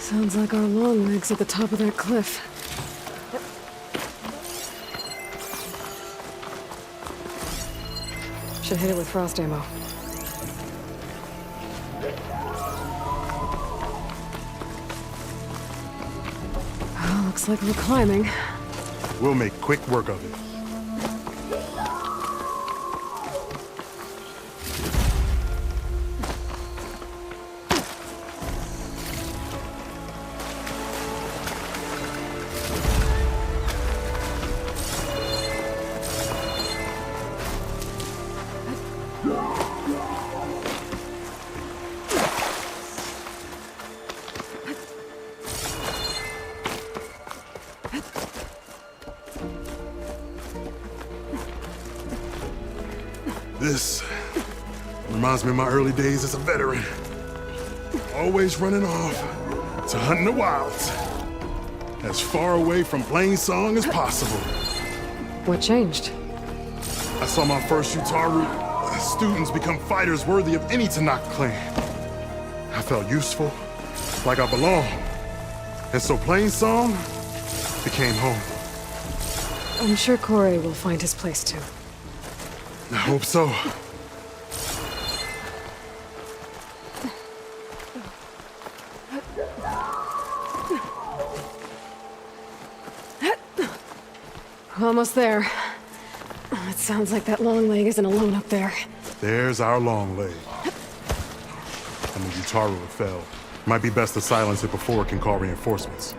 Sounds like our long legs at the top of that cliff. Should hit it with frost ammo. Oh, looks like we're climbing. We'll make quick work of it. This reminds me of my early days as a veteran. Always running off to hunt in the wilds. As far away from Plainsong as possible. What changed? I saw my first Utaru students become fighters worthy of any Tanakh clan. I felt useful, like I belonged. And so Plainsong became home. I'm sure Corey will find his place too. I hope so. Almost there. It sounds like that long leg isn't alone up there. There's our long leg. And the Utaru have fell. Might be best to silence it before it can call reinforcements.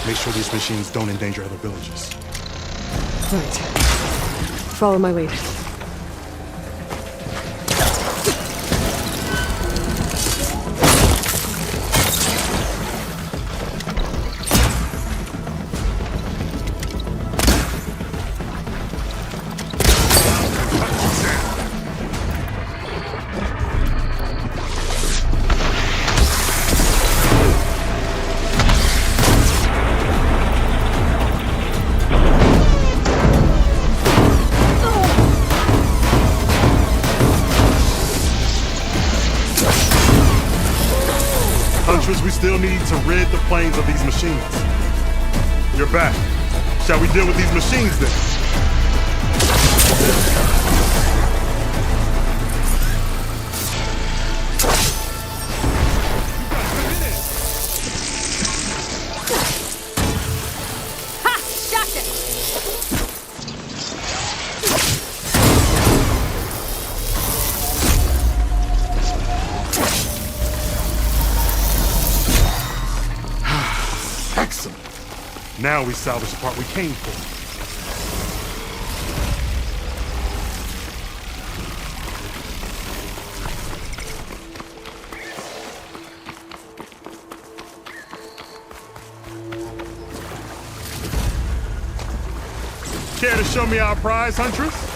Make sure these machines don't endanger other villages. Right. Follow my lead. We still need to rid the plains of these machines. You're back. Shall we deal with these machines then? Ha! Shot it! Excellent. Now we salvage the part we came for. Care to show me our prize, Huntress?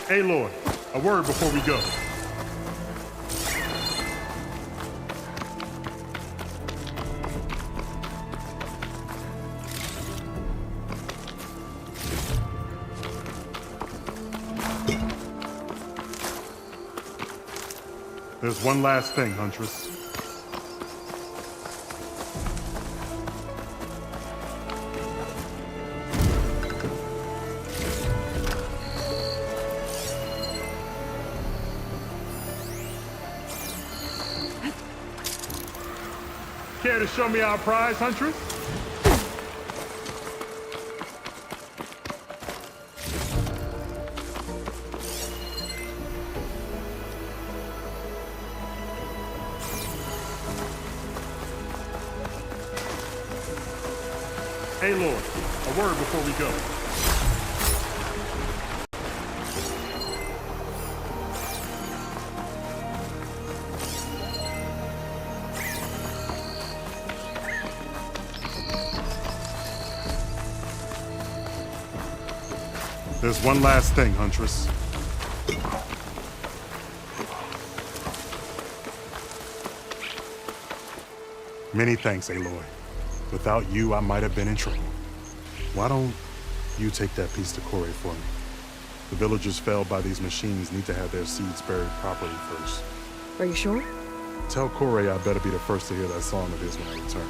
Aloy, a word before we go. There's one last thing, Huntress. Care to show me our prize, Huntress? Hey, Lord, a word before we go. There's one last thing, Huntress. Many thanks, Aloy. Without you, I might have been in trouble. Why don't you take that piece to Kore for me? The villagers felled by these machines need to have their seeds buried properly first. Are you sure? Tell Kore I better be the first to hear that song of his when I return.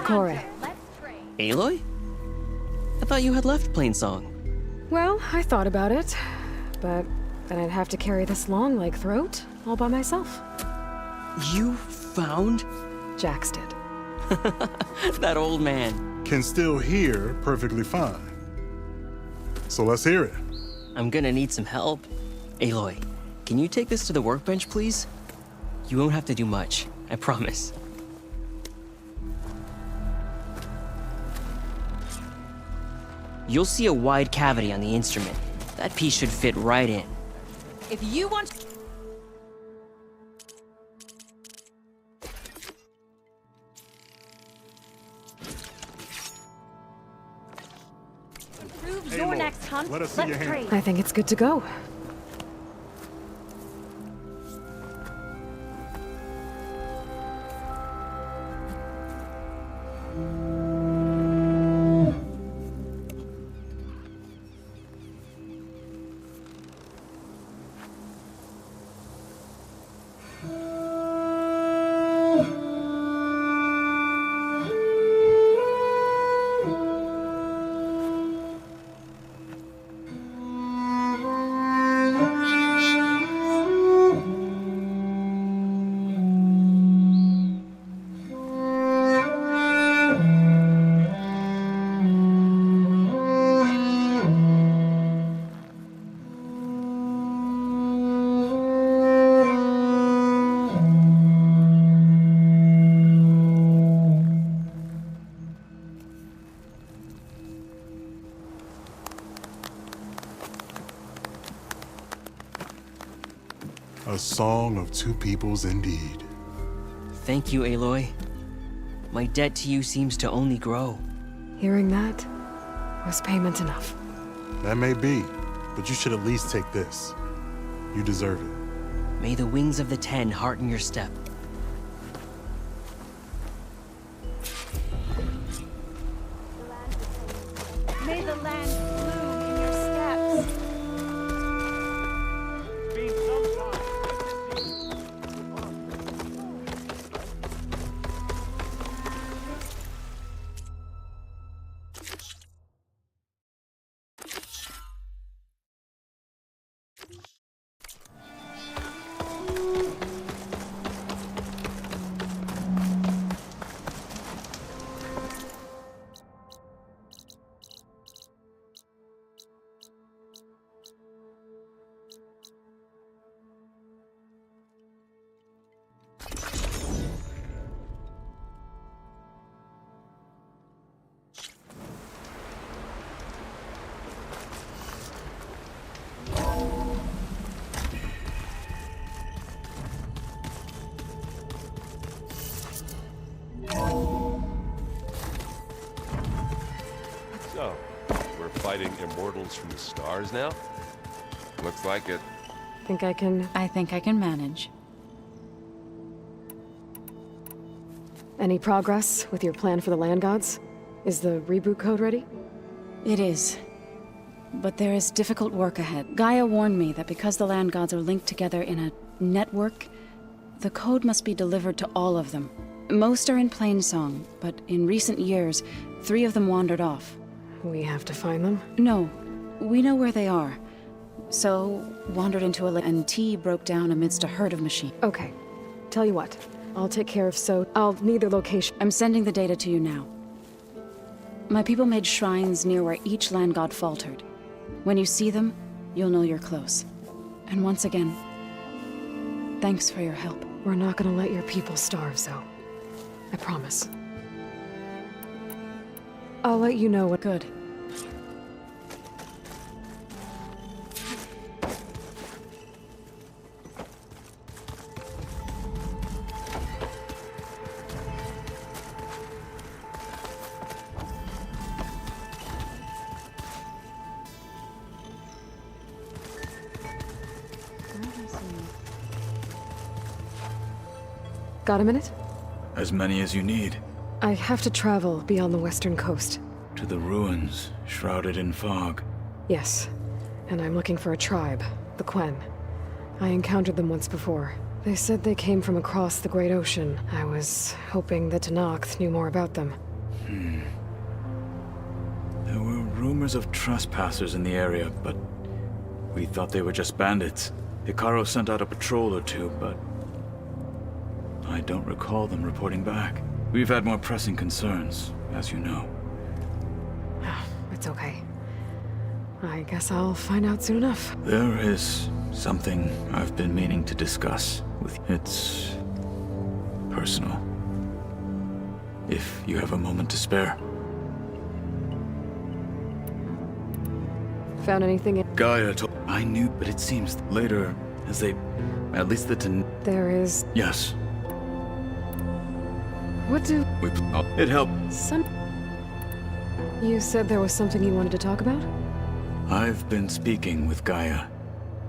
Kore. Aloy? I thought you had left Plainsong. Well, I thought about it, but then I'd have to carry this long leg throat all by myself. You found? Jax did. That old man. Can still hear perfectly fine. So let's hear it. I'm gonna need some help. Aloy, can you take this to the workbench, please? You won't have to do much, I promise. You'll see a wide cavity on the instrument. That piece should fit right in. If you want... Prove your Aloy, next hunt. let us see your hand. trade. I think it's good to go. A song of two peoples indeed. Thank you, Aloy. My debt to you seems to only grow. Hearing that was payment enough. That may be, but you should at least take this. You deserve it. May the wings of the Ten hearten your step. May the land bloom in your steps. So, we're fighting immortals from the stars now? Looks like it. I think I can manage. Any progress with your plan for the land gods? Is the reboot code ready? It is. But there is difficult work ahead. Gaia warned me that because the land gods are linked together in a network, the code must be delivered to all of them. Most are in Plainsong, but in recent years, 3 of them wandered off. We have to find them? No. We know where they are. So, wandered into and T broke down amidst a herd of machines. Okay. Tell you what. I'll take care of I'll need their location. I'm sending the data to you now. My people made shrines near where each land god faltered. When you see them, you'll know you're close. And once again, thanks for your help. We're not gonna let your people starve, Zoe. I promise. I'll let you know what— Good. Got a minute? As many as you need. I have to travel beyond the western coast. To the ruins, shrouded in fog. Yes. And I'm looking for a tribe, the Quen. I encountered them once before. They said they came from across the Great Ocean. I was hoping that Tenakth knew more about them. There were rumors of trespassers in the area, but we thought they were just bandits. Hikaru sent out a patrol or two, but I don't recall them reporting back. We've had more pressing concerns, as you know. It's okay. I guess I'll find out soon enough. There is something I've been meaning to discuss with you. It's personal. If you have a moment to spare. Found anything in... Gaia told... I knew, but it seems later, as they... At least the There is... Yes. What do... It helped. You said there was something you wanted to talk about? I've been speaking with Gaia.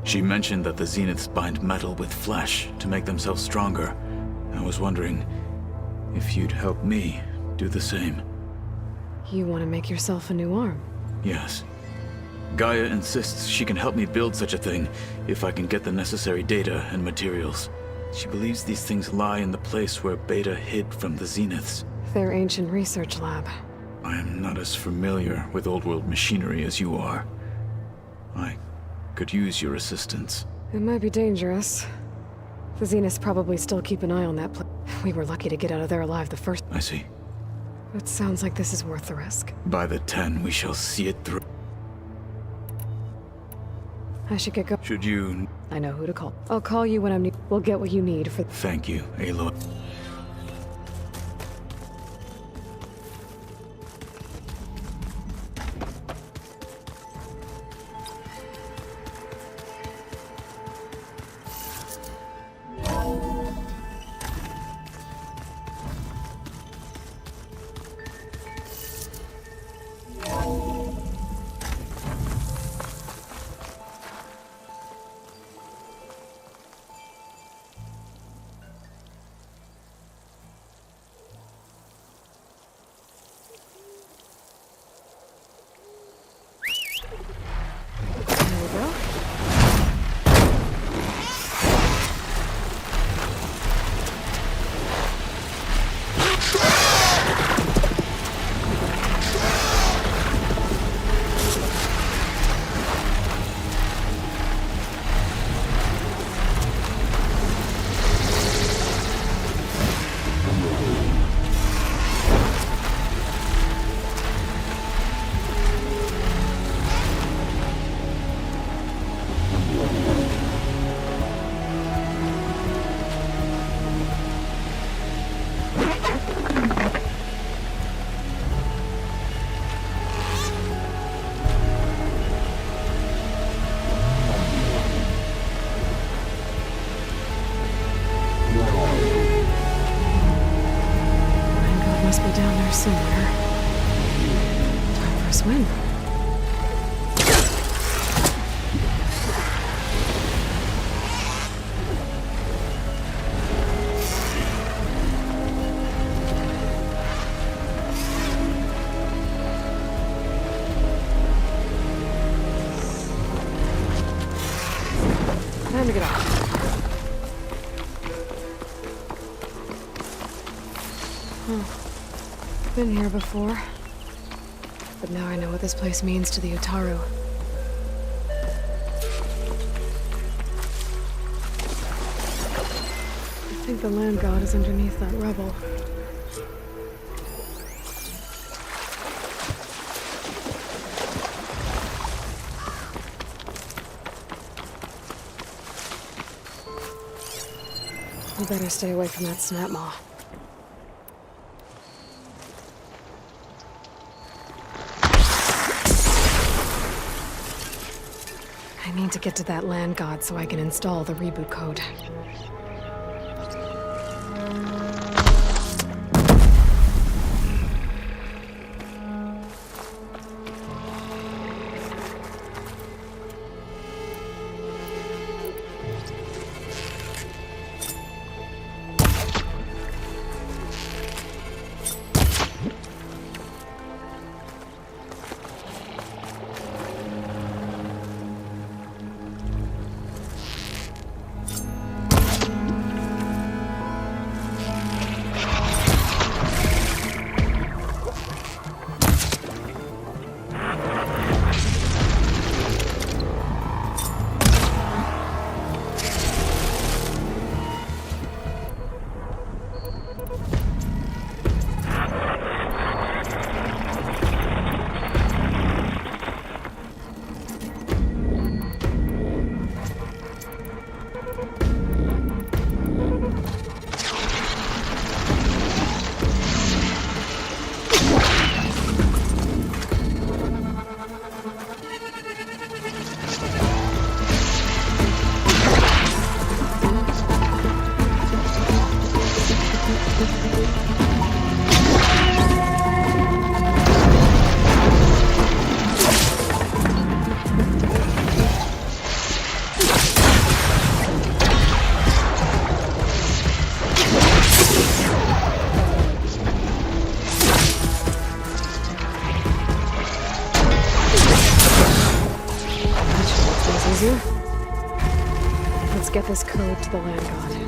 She mentioned that the Zeniths bind metal with flesh to make themselves stronger. I was wondering if you'd help me do the same. You want to make yourself a new arm? Yes. Gaia insists she can help me build such a thing if I can get the necessary data and materials. She believes these things lie in the place where Beta hid from the Zeniths. Their ancient research lab. I am not as familiar with old-world machinery as you are. I could use your assistance. It might be dangerous. The Zeniths probably still keep an eye on that place. We were lucky to get out of there alive the first... I see. It sounds like this is worth the risk. By the 10, we shall see it through. I should get going. Should you... I know who to call. I'll call you when I'm... We'll get what you need for... Thank you, Aloy. Must be down there somewhere. Time for a swim. Time to get off. Been here before, but now I know what this place means to the Utaru. I think the land god is underneath that rubble. We better stay away from that snap maw. I need to get to that land god so I can install the reboot code. easier. Let's get this code to the land god.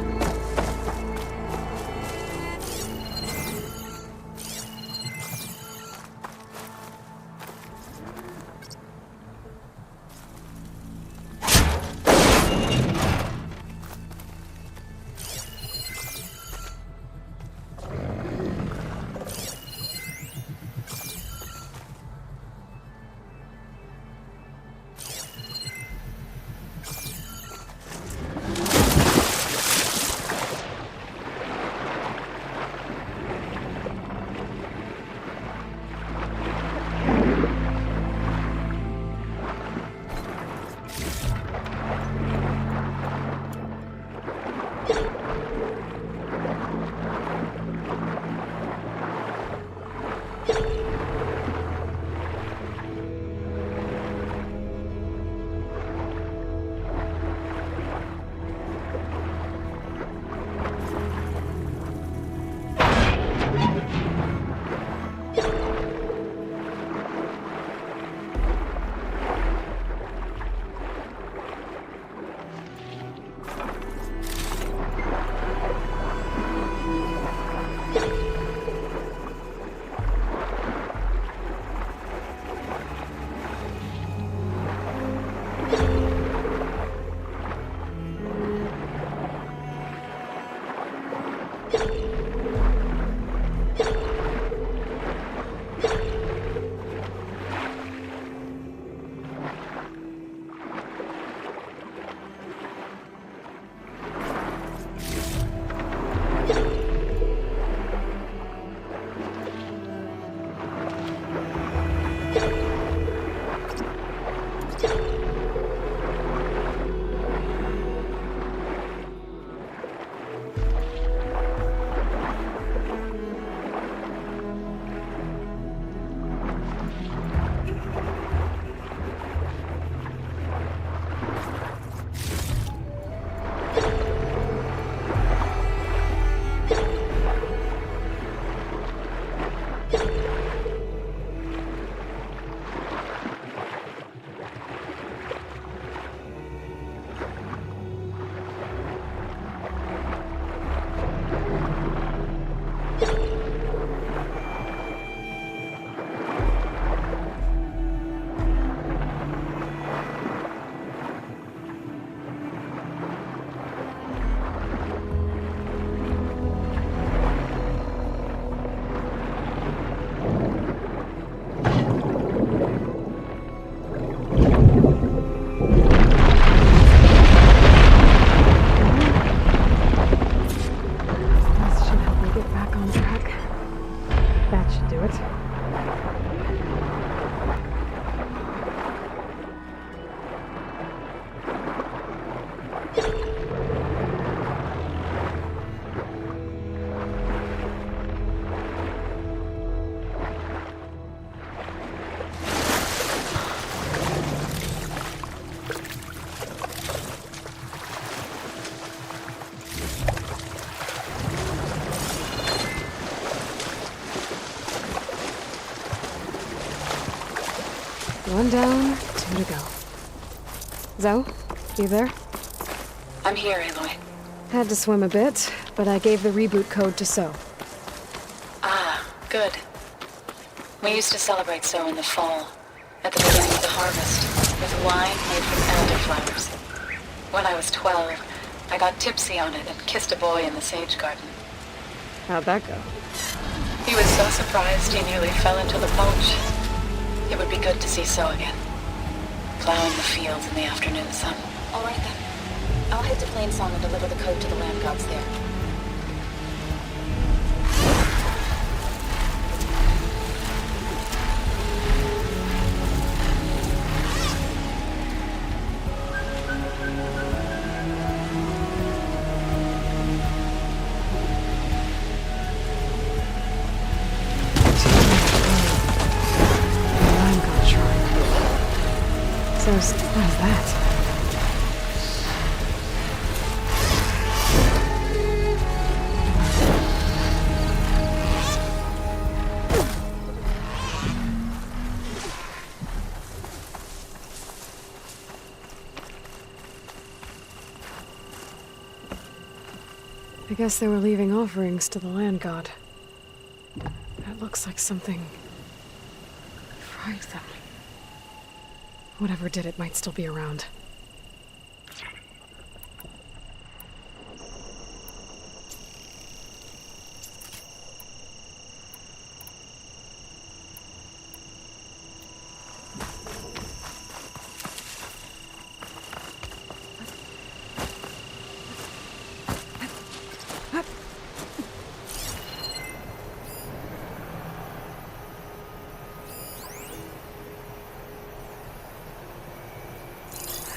One down, two to go. Zoe, you there? I'm here, Aloy. Had to swim a bit, but I gave the reboot code to So. Ah, good. We used to celebrate So in the fall, at the beginning of the harvest, with wine made from elderflowers. When I was 12, I got tipsy on it and kissed a boy in the sage garden. How'd that go? He was so surprised he nearly fell into the mulch. It would be good to see So again. Plowing the fields in the afternoon sun. All right then. I'll head to Plainsong and deliver the code to the land gods there. What is that? I guess they were leaving offerings to the land god. That looks like something fried them. Whatever did it might still be around.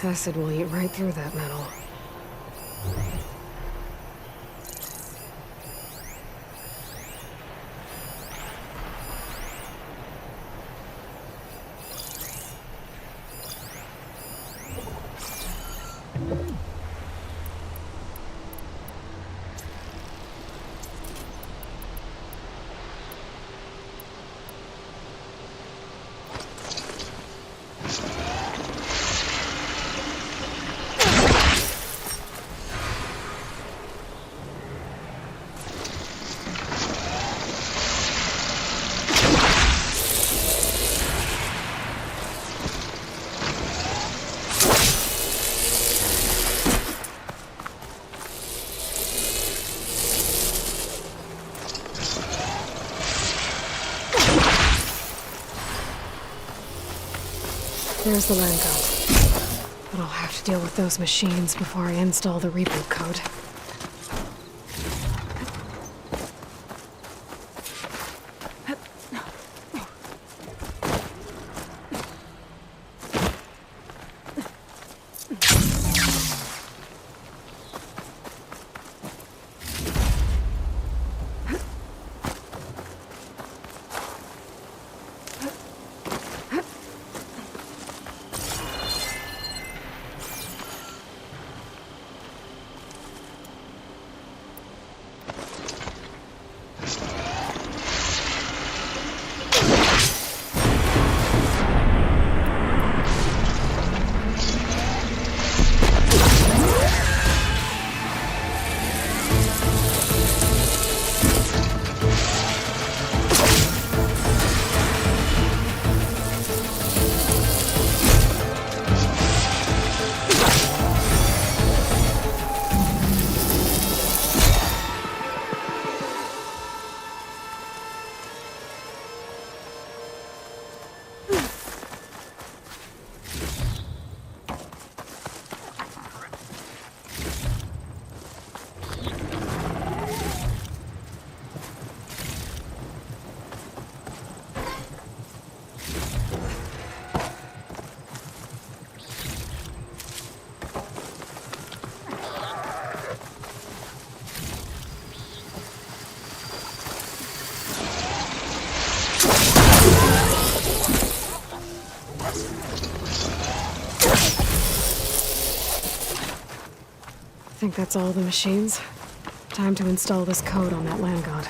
Acid will eat right through that metal. There's the land god. But I'll have to deal with those machines before I install the reboot code. I think that's all the machines. Time to install this code on that land god.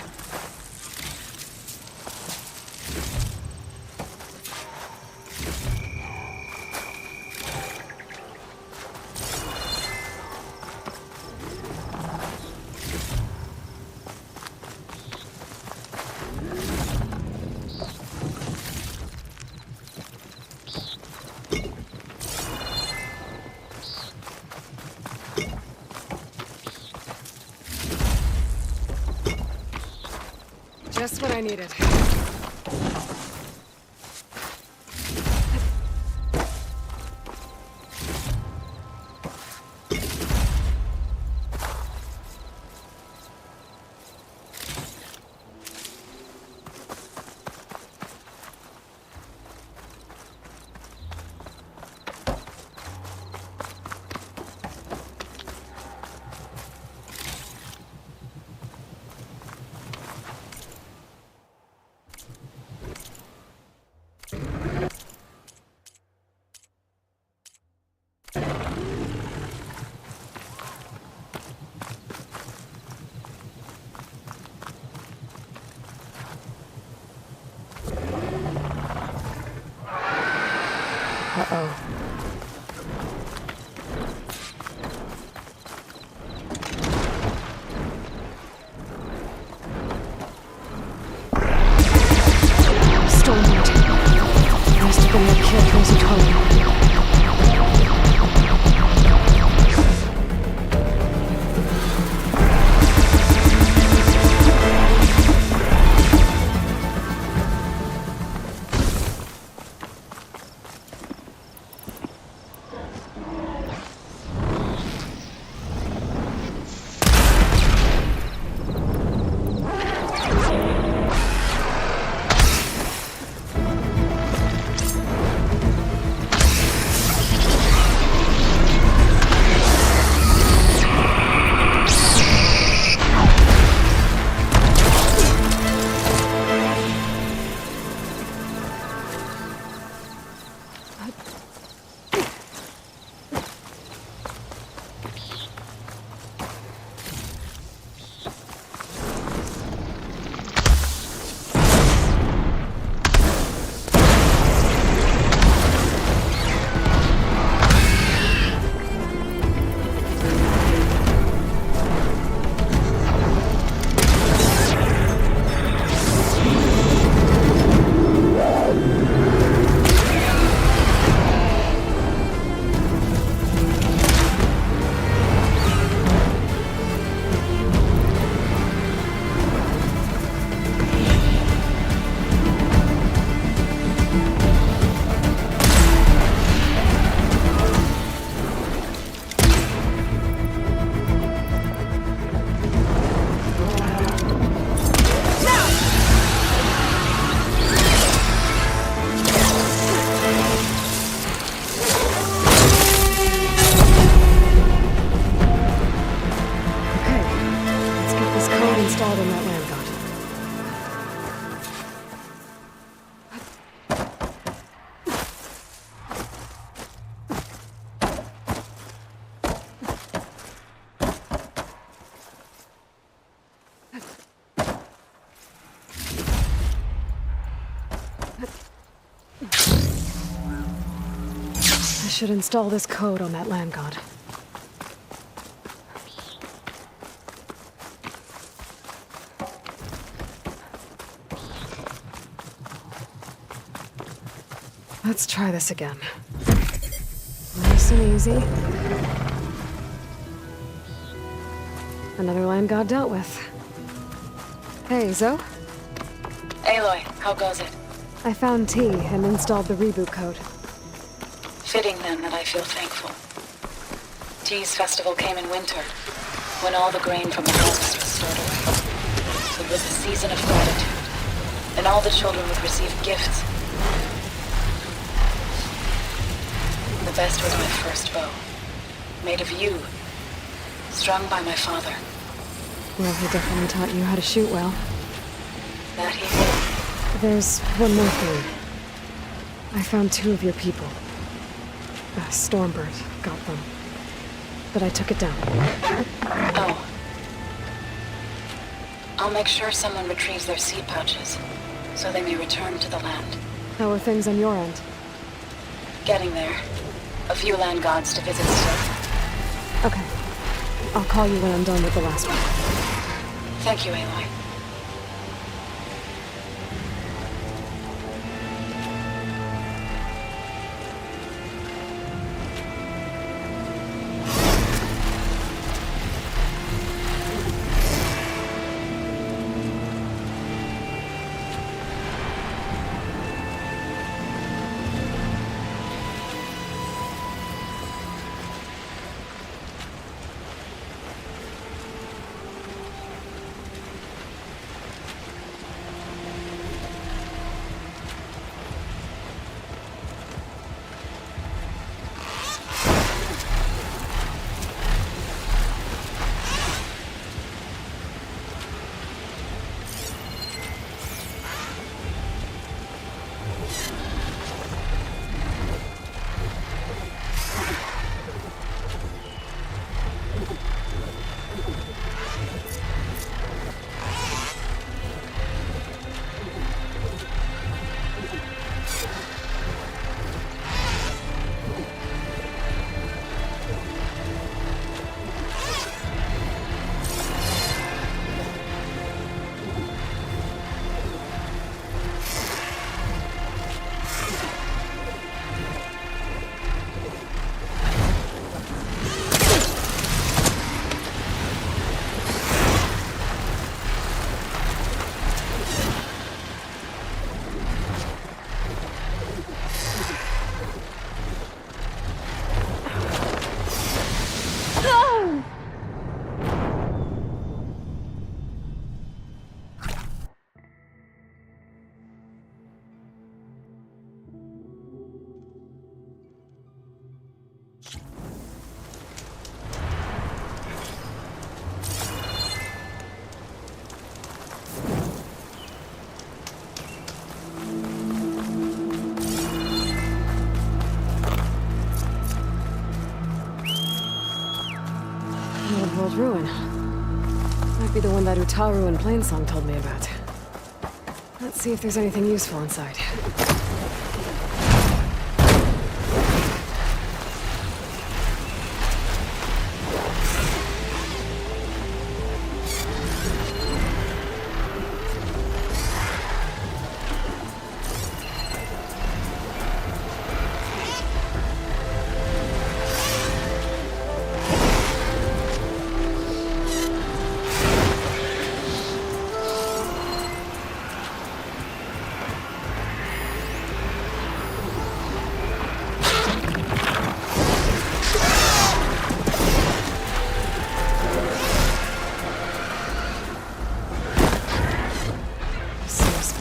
Just what I needed. Uh-oh. emergency code. Installed on that land god. I should install this code on that land god. Let's try this again. Nice and easy. Another land god dealt with. Hey, Zoe? Aloy, how goes it? I found T and installed the reboot code. Fitting then that I feel thankful. T's festival came in winter, when all the grain from the harvest was stored away. It was a season of gratitude, and all the children would receive gifts. The best was my first bow, made of yew, strung by my father. Well, he definitely taught you how to shoot well. That he did. There's one more thing. I found 2 of your people. Stormbird got them. But I took it down. Oh. I'll make sure someone retrieves their seed pouches, so they may return to the land. How are things on your end? Getting there. A few land gods to visit still. Okay. I'll call you when I'm done with the last one. Thank you, Aloy. Old world ruin. Might be the one that Utaru and Plainsong told me about. Let's see if there's anything useful inside.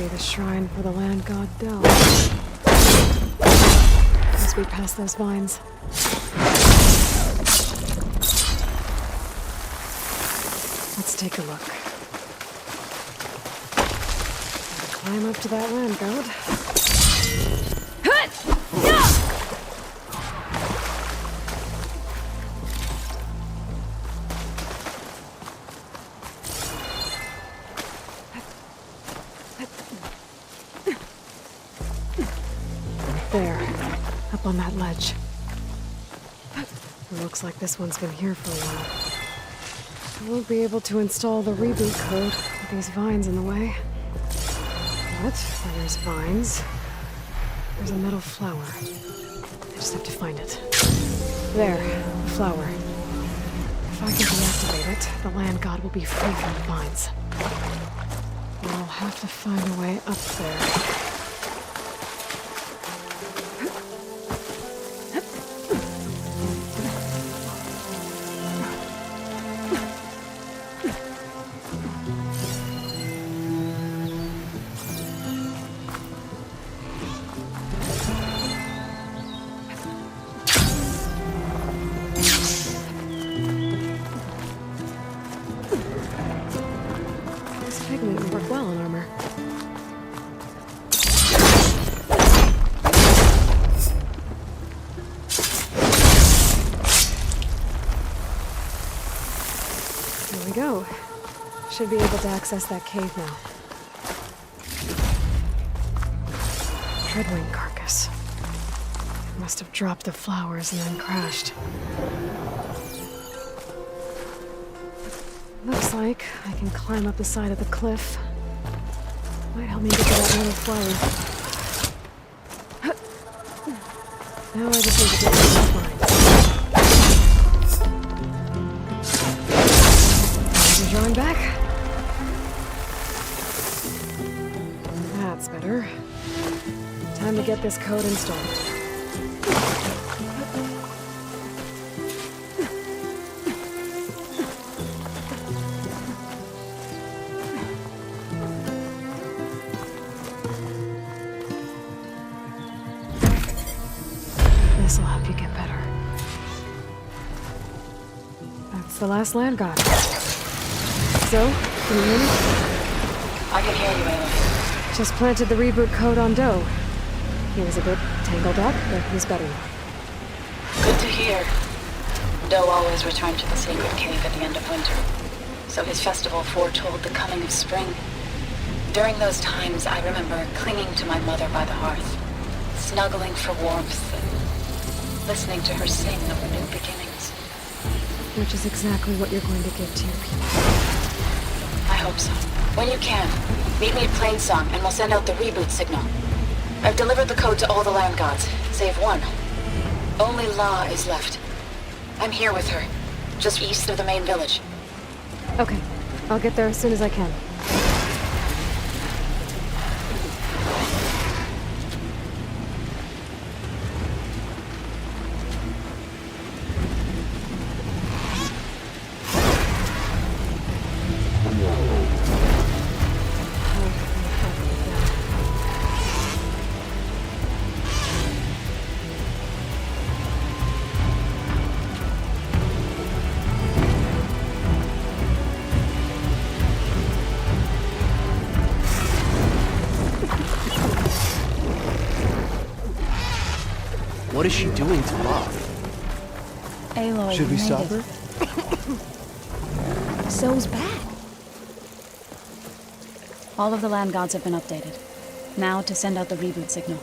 The shrine for the land god Del. Must be past those vines. Let's take a look. Climb up to that land god. There, up on that ledge. It looks like this one's been here for a while. I won't be able to install the reboot code with these vines in the way. But where there's vines, there's a metal flower. I just have to find it. There, the flower. If I can deactivate it, the land god will be free from the vines. I'll have to find a way up there. There we go. Should be able to access that cave now. Dreadwing carcass. It must have dropped the flowers and then crashed. Looks like I can climb up the side of the cliff. Might help me get to that little flower. Now I just need to get to the vines. Drawing back. That's better. Time to get this code installed. This'll help you get better. That's the last land god. So, can you hear me? I can hear you, Aloy. Just planted the reboot code on Doe. He was a bit tangled up, but he's better now. Good to hear. Doe always returned to the sacred cave at the end of winter, so his festival foretold the coming of spring. During those times, I remember clinging to my mother by the hearth, snuggling for warmth, and listening to her sing of new beginnings. Which is exactly what you're going to give to your people. I hope so. When you can, meet me at Plainsong and we'll send out the reboot signal. I've delivered the code to all the land gods, save one. Only La is left. I'm here with her, just east of the main village. Okay, I'll get there as soon as I can. What is she doing to Bob? Aloy, Should we you made stop it. her? So's bad. All of the land gods have been updated. Now to send out the reboot signal.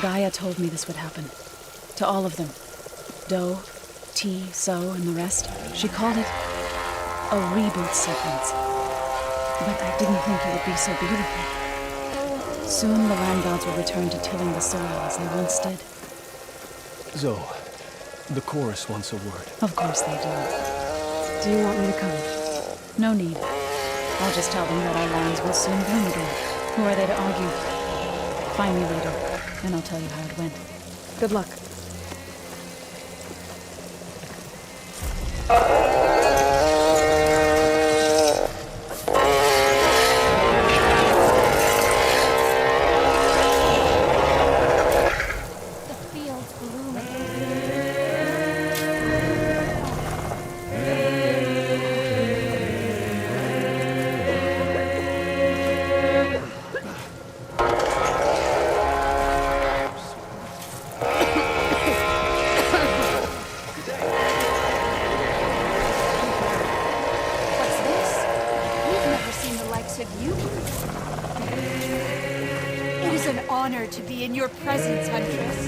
Gaia told me this would happen. To all of them. Do, T, So, and the rest. She called it a reboot sequence. But I didn't think it would be so beautiful. Soon the land gods will return to tilling the soil as they once did. Zoe, the chorus wants a word. Of course they do. Do you want me to come? No need. I'll just tell them that our lands will soon bloom again. Who are they to argue? Find me later, and I'll tell you how it went. Good luck. To be in your presence, Huntress.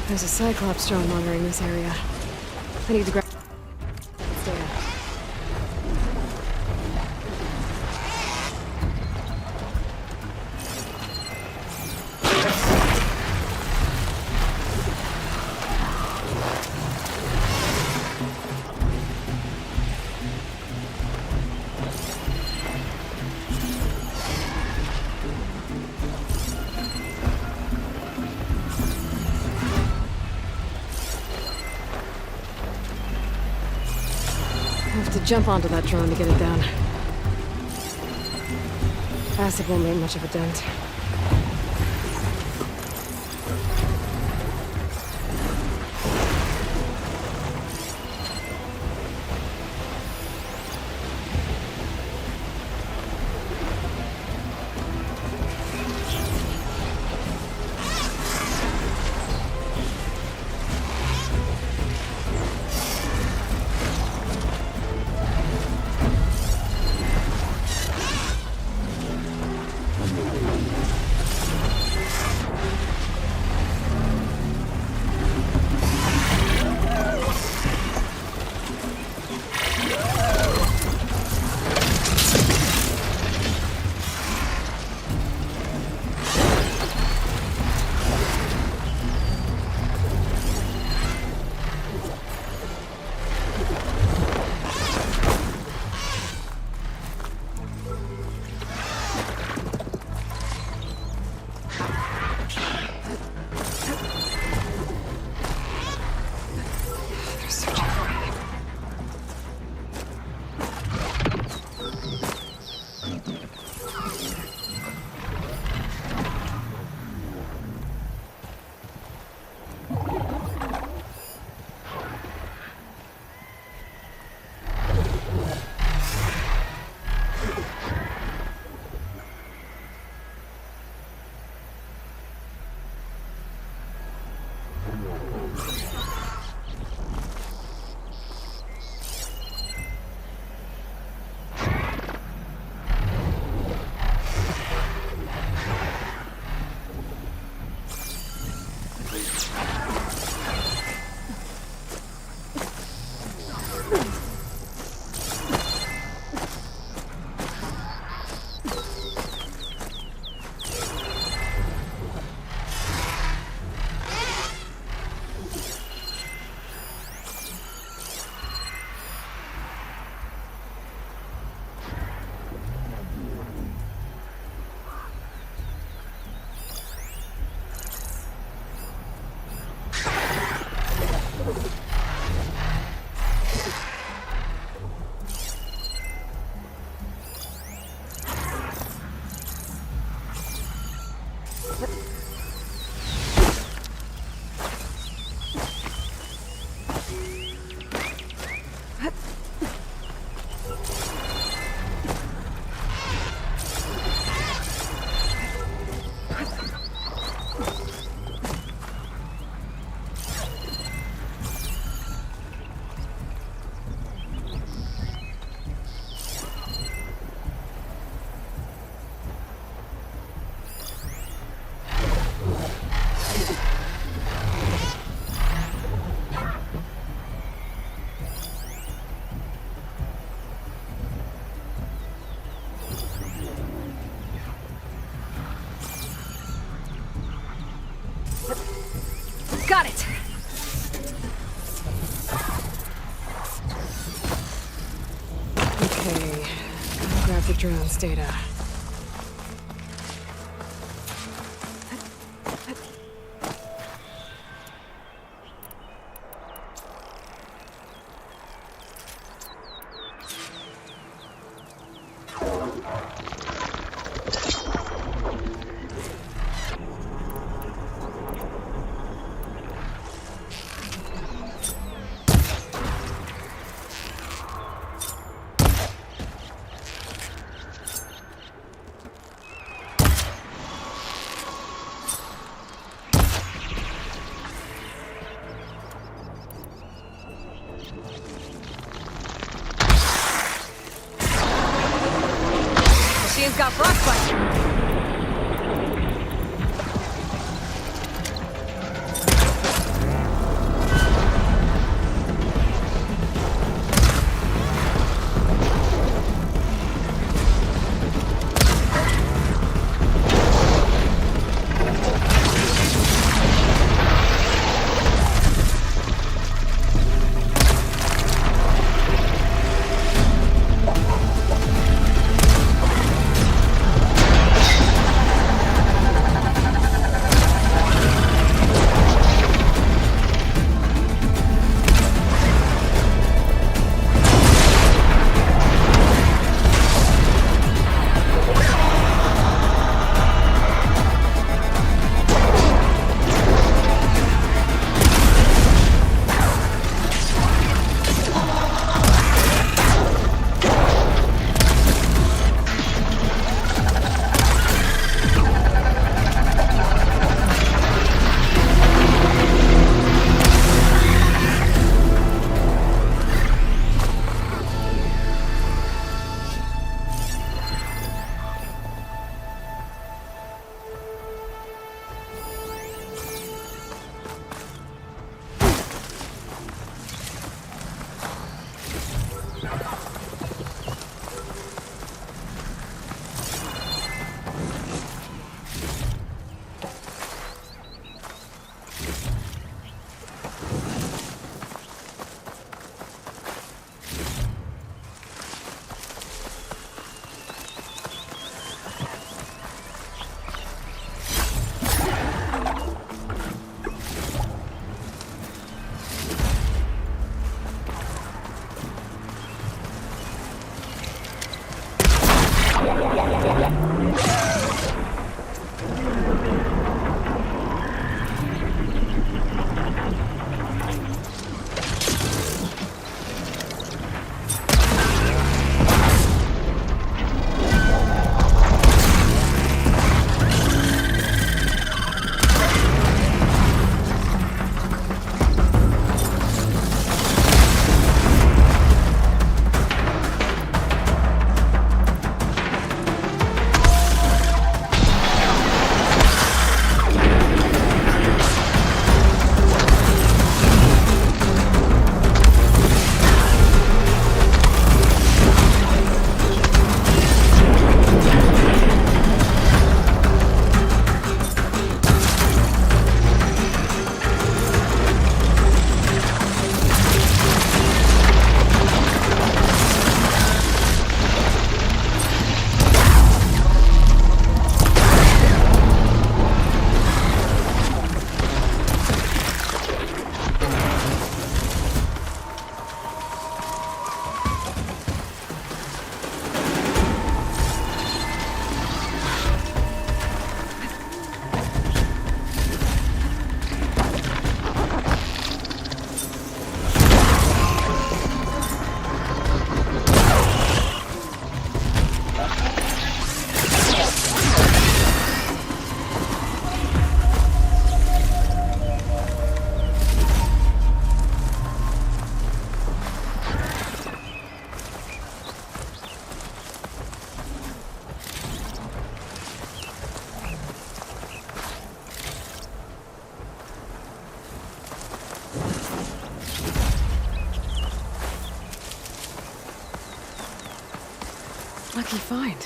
There's a Cyclops drone monitoring this area. I need to grab... Stay out. Jump onto that drone to get it down. Acid won't make much of a dent. see. Gotta grab the drone's data. Machine's got frostbite. Lucky find.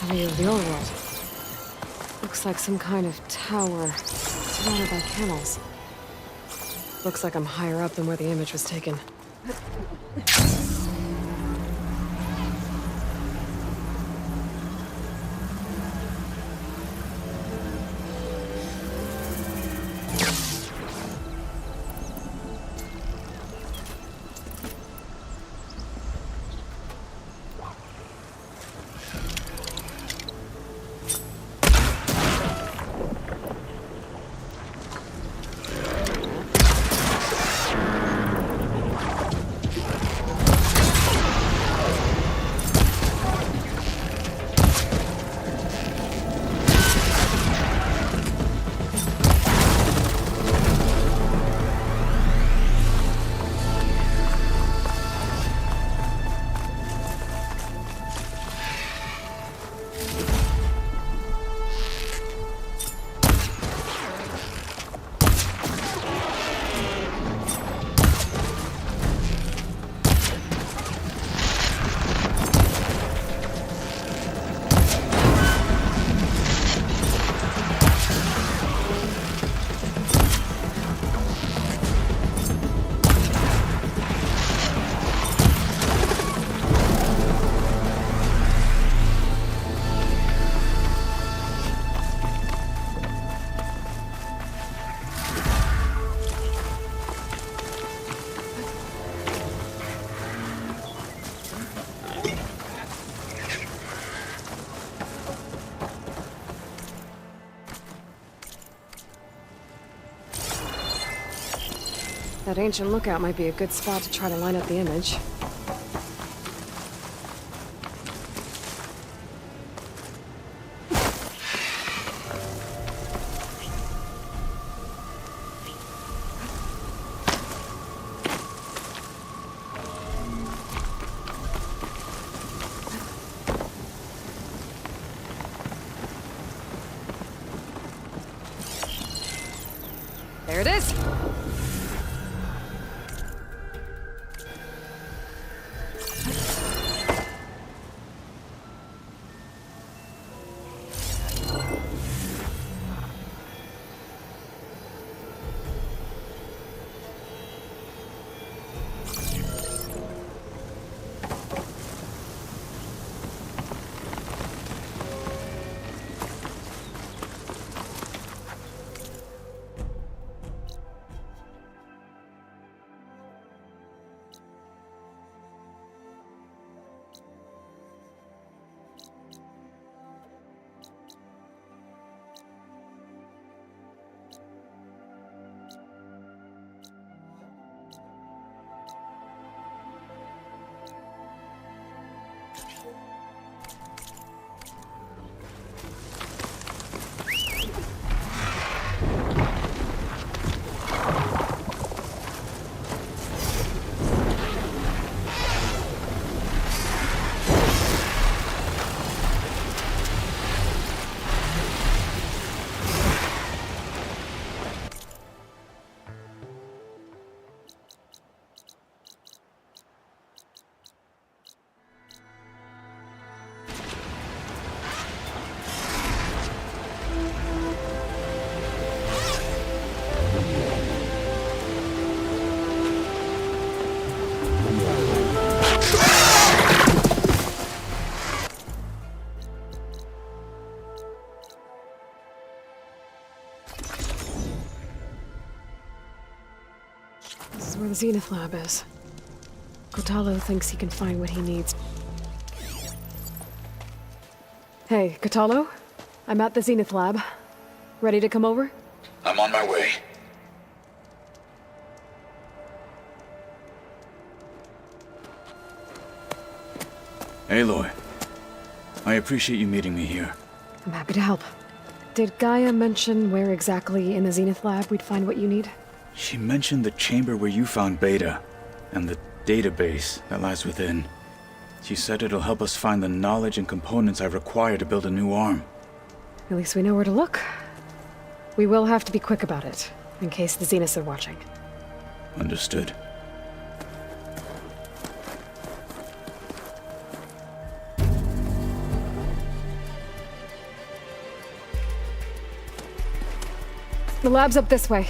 Valley of the Overworld. Looks like some kind of tower, surrounded by kennels. Looks like I'm higher up than where the image was taken. That ancient lookout might be a good spot to try to line up the image. There it is! This is where the Zenith Lab is. Kotalo thinks he can find what he needs. Hey, Kotalo? I'm at the Zenith Lab. Ready to come over? I'm on my way. Aloy, I appreciate you meeting me here. I'm happy to help. Did Gaia mention where exactly in the Zenith Lab we'd find what you need? She mentioned the chamber where you found Beta, and the database that lies within. She said it'll help us find the knowledge and components I require to build a new arm. At least we know where to look. We will have to be quick about it, in case the Zeniths are watching. Understood. The lab's up this way.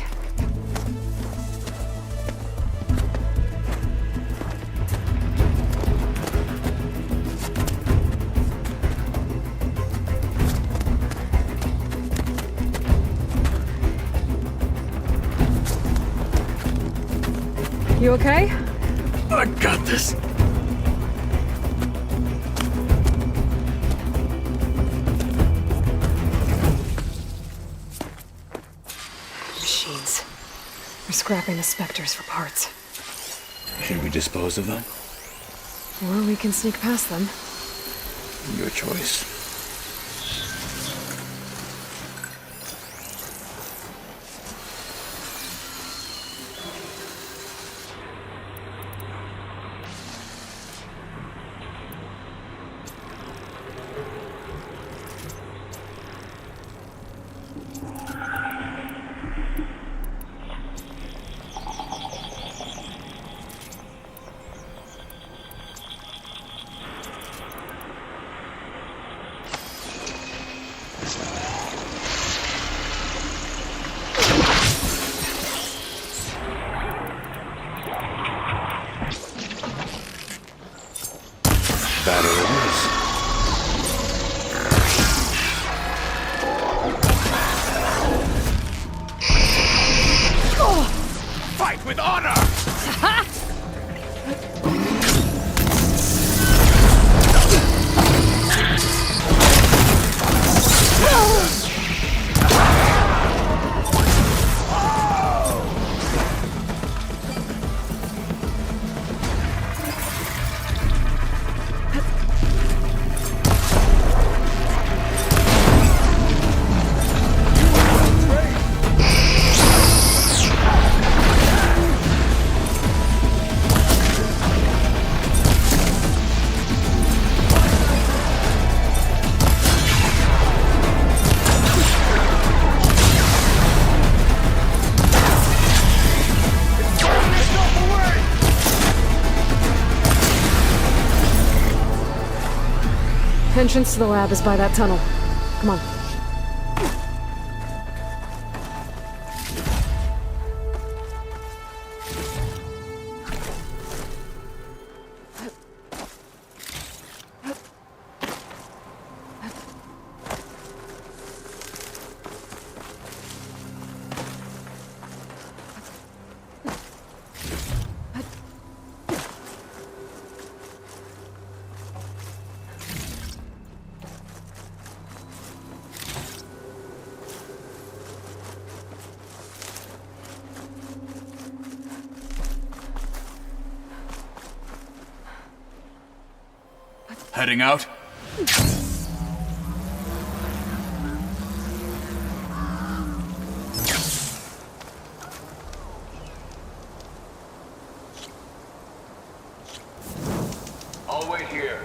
You okay? I got this. Machines. We're scrapping the specters for parts. Should we dispose of them? Or we can sneak past them. Your choice. Battle it is. Fight with honor! Entrance to the lab is by that tunnel. Come on. Heading out? I'll wait here.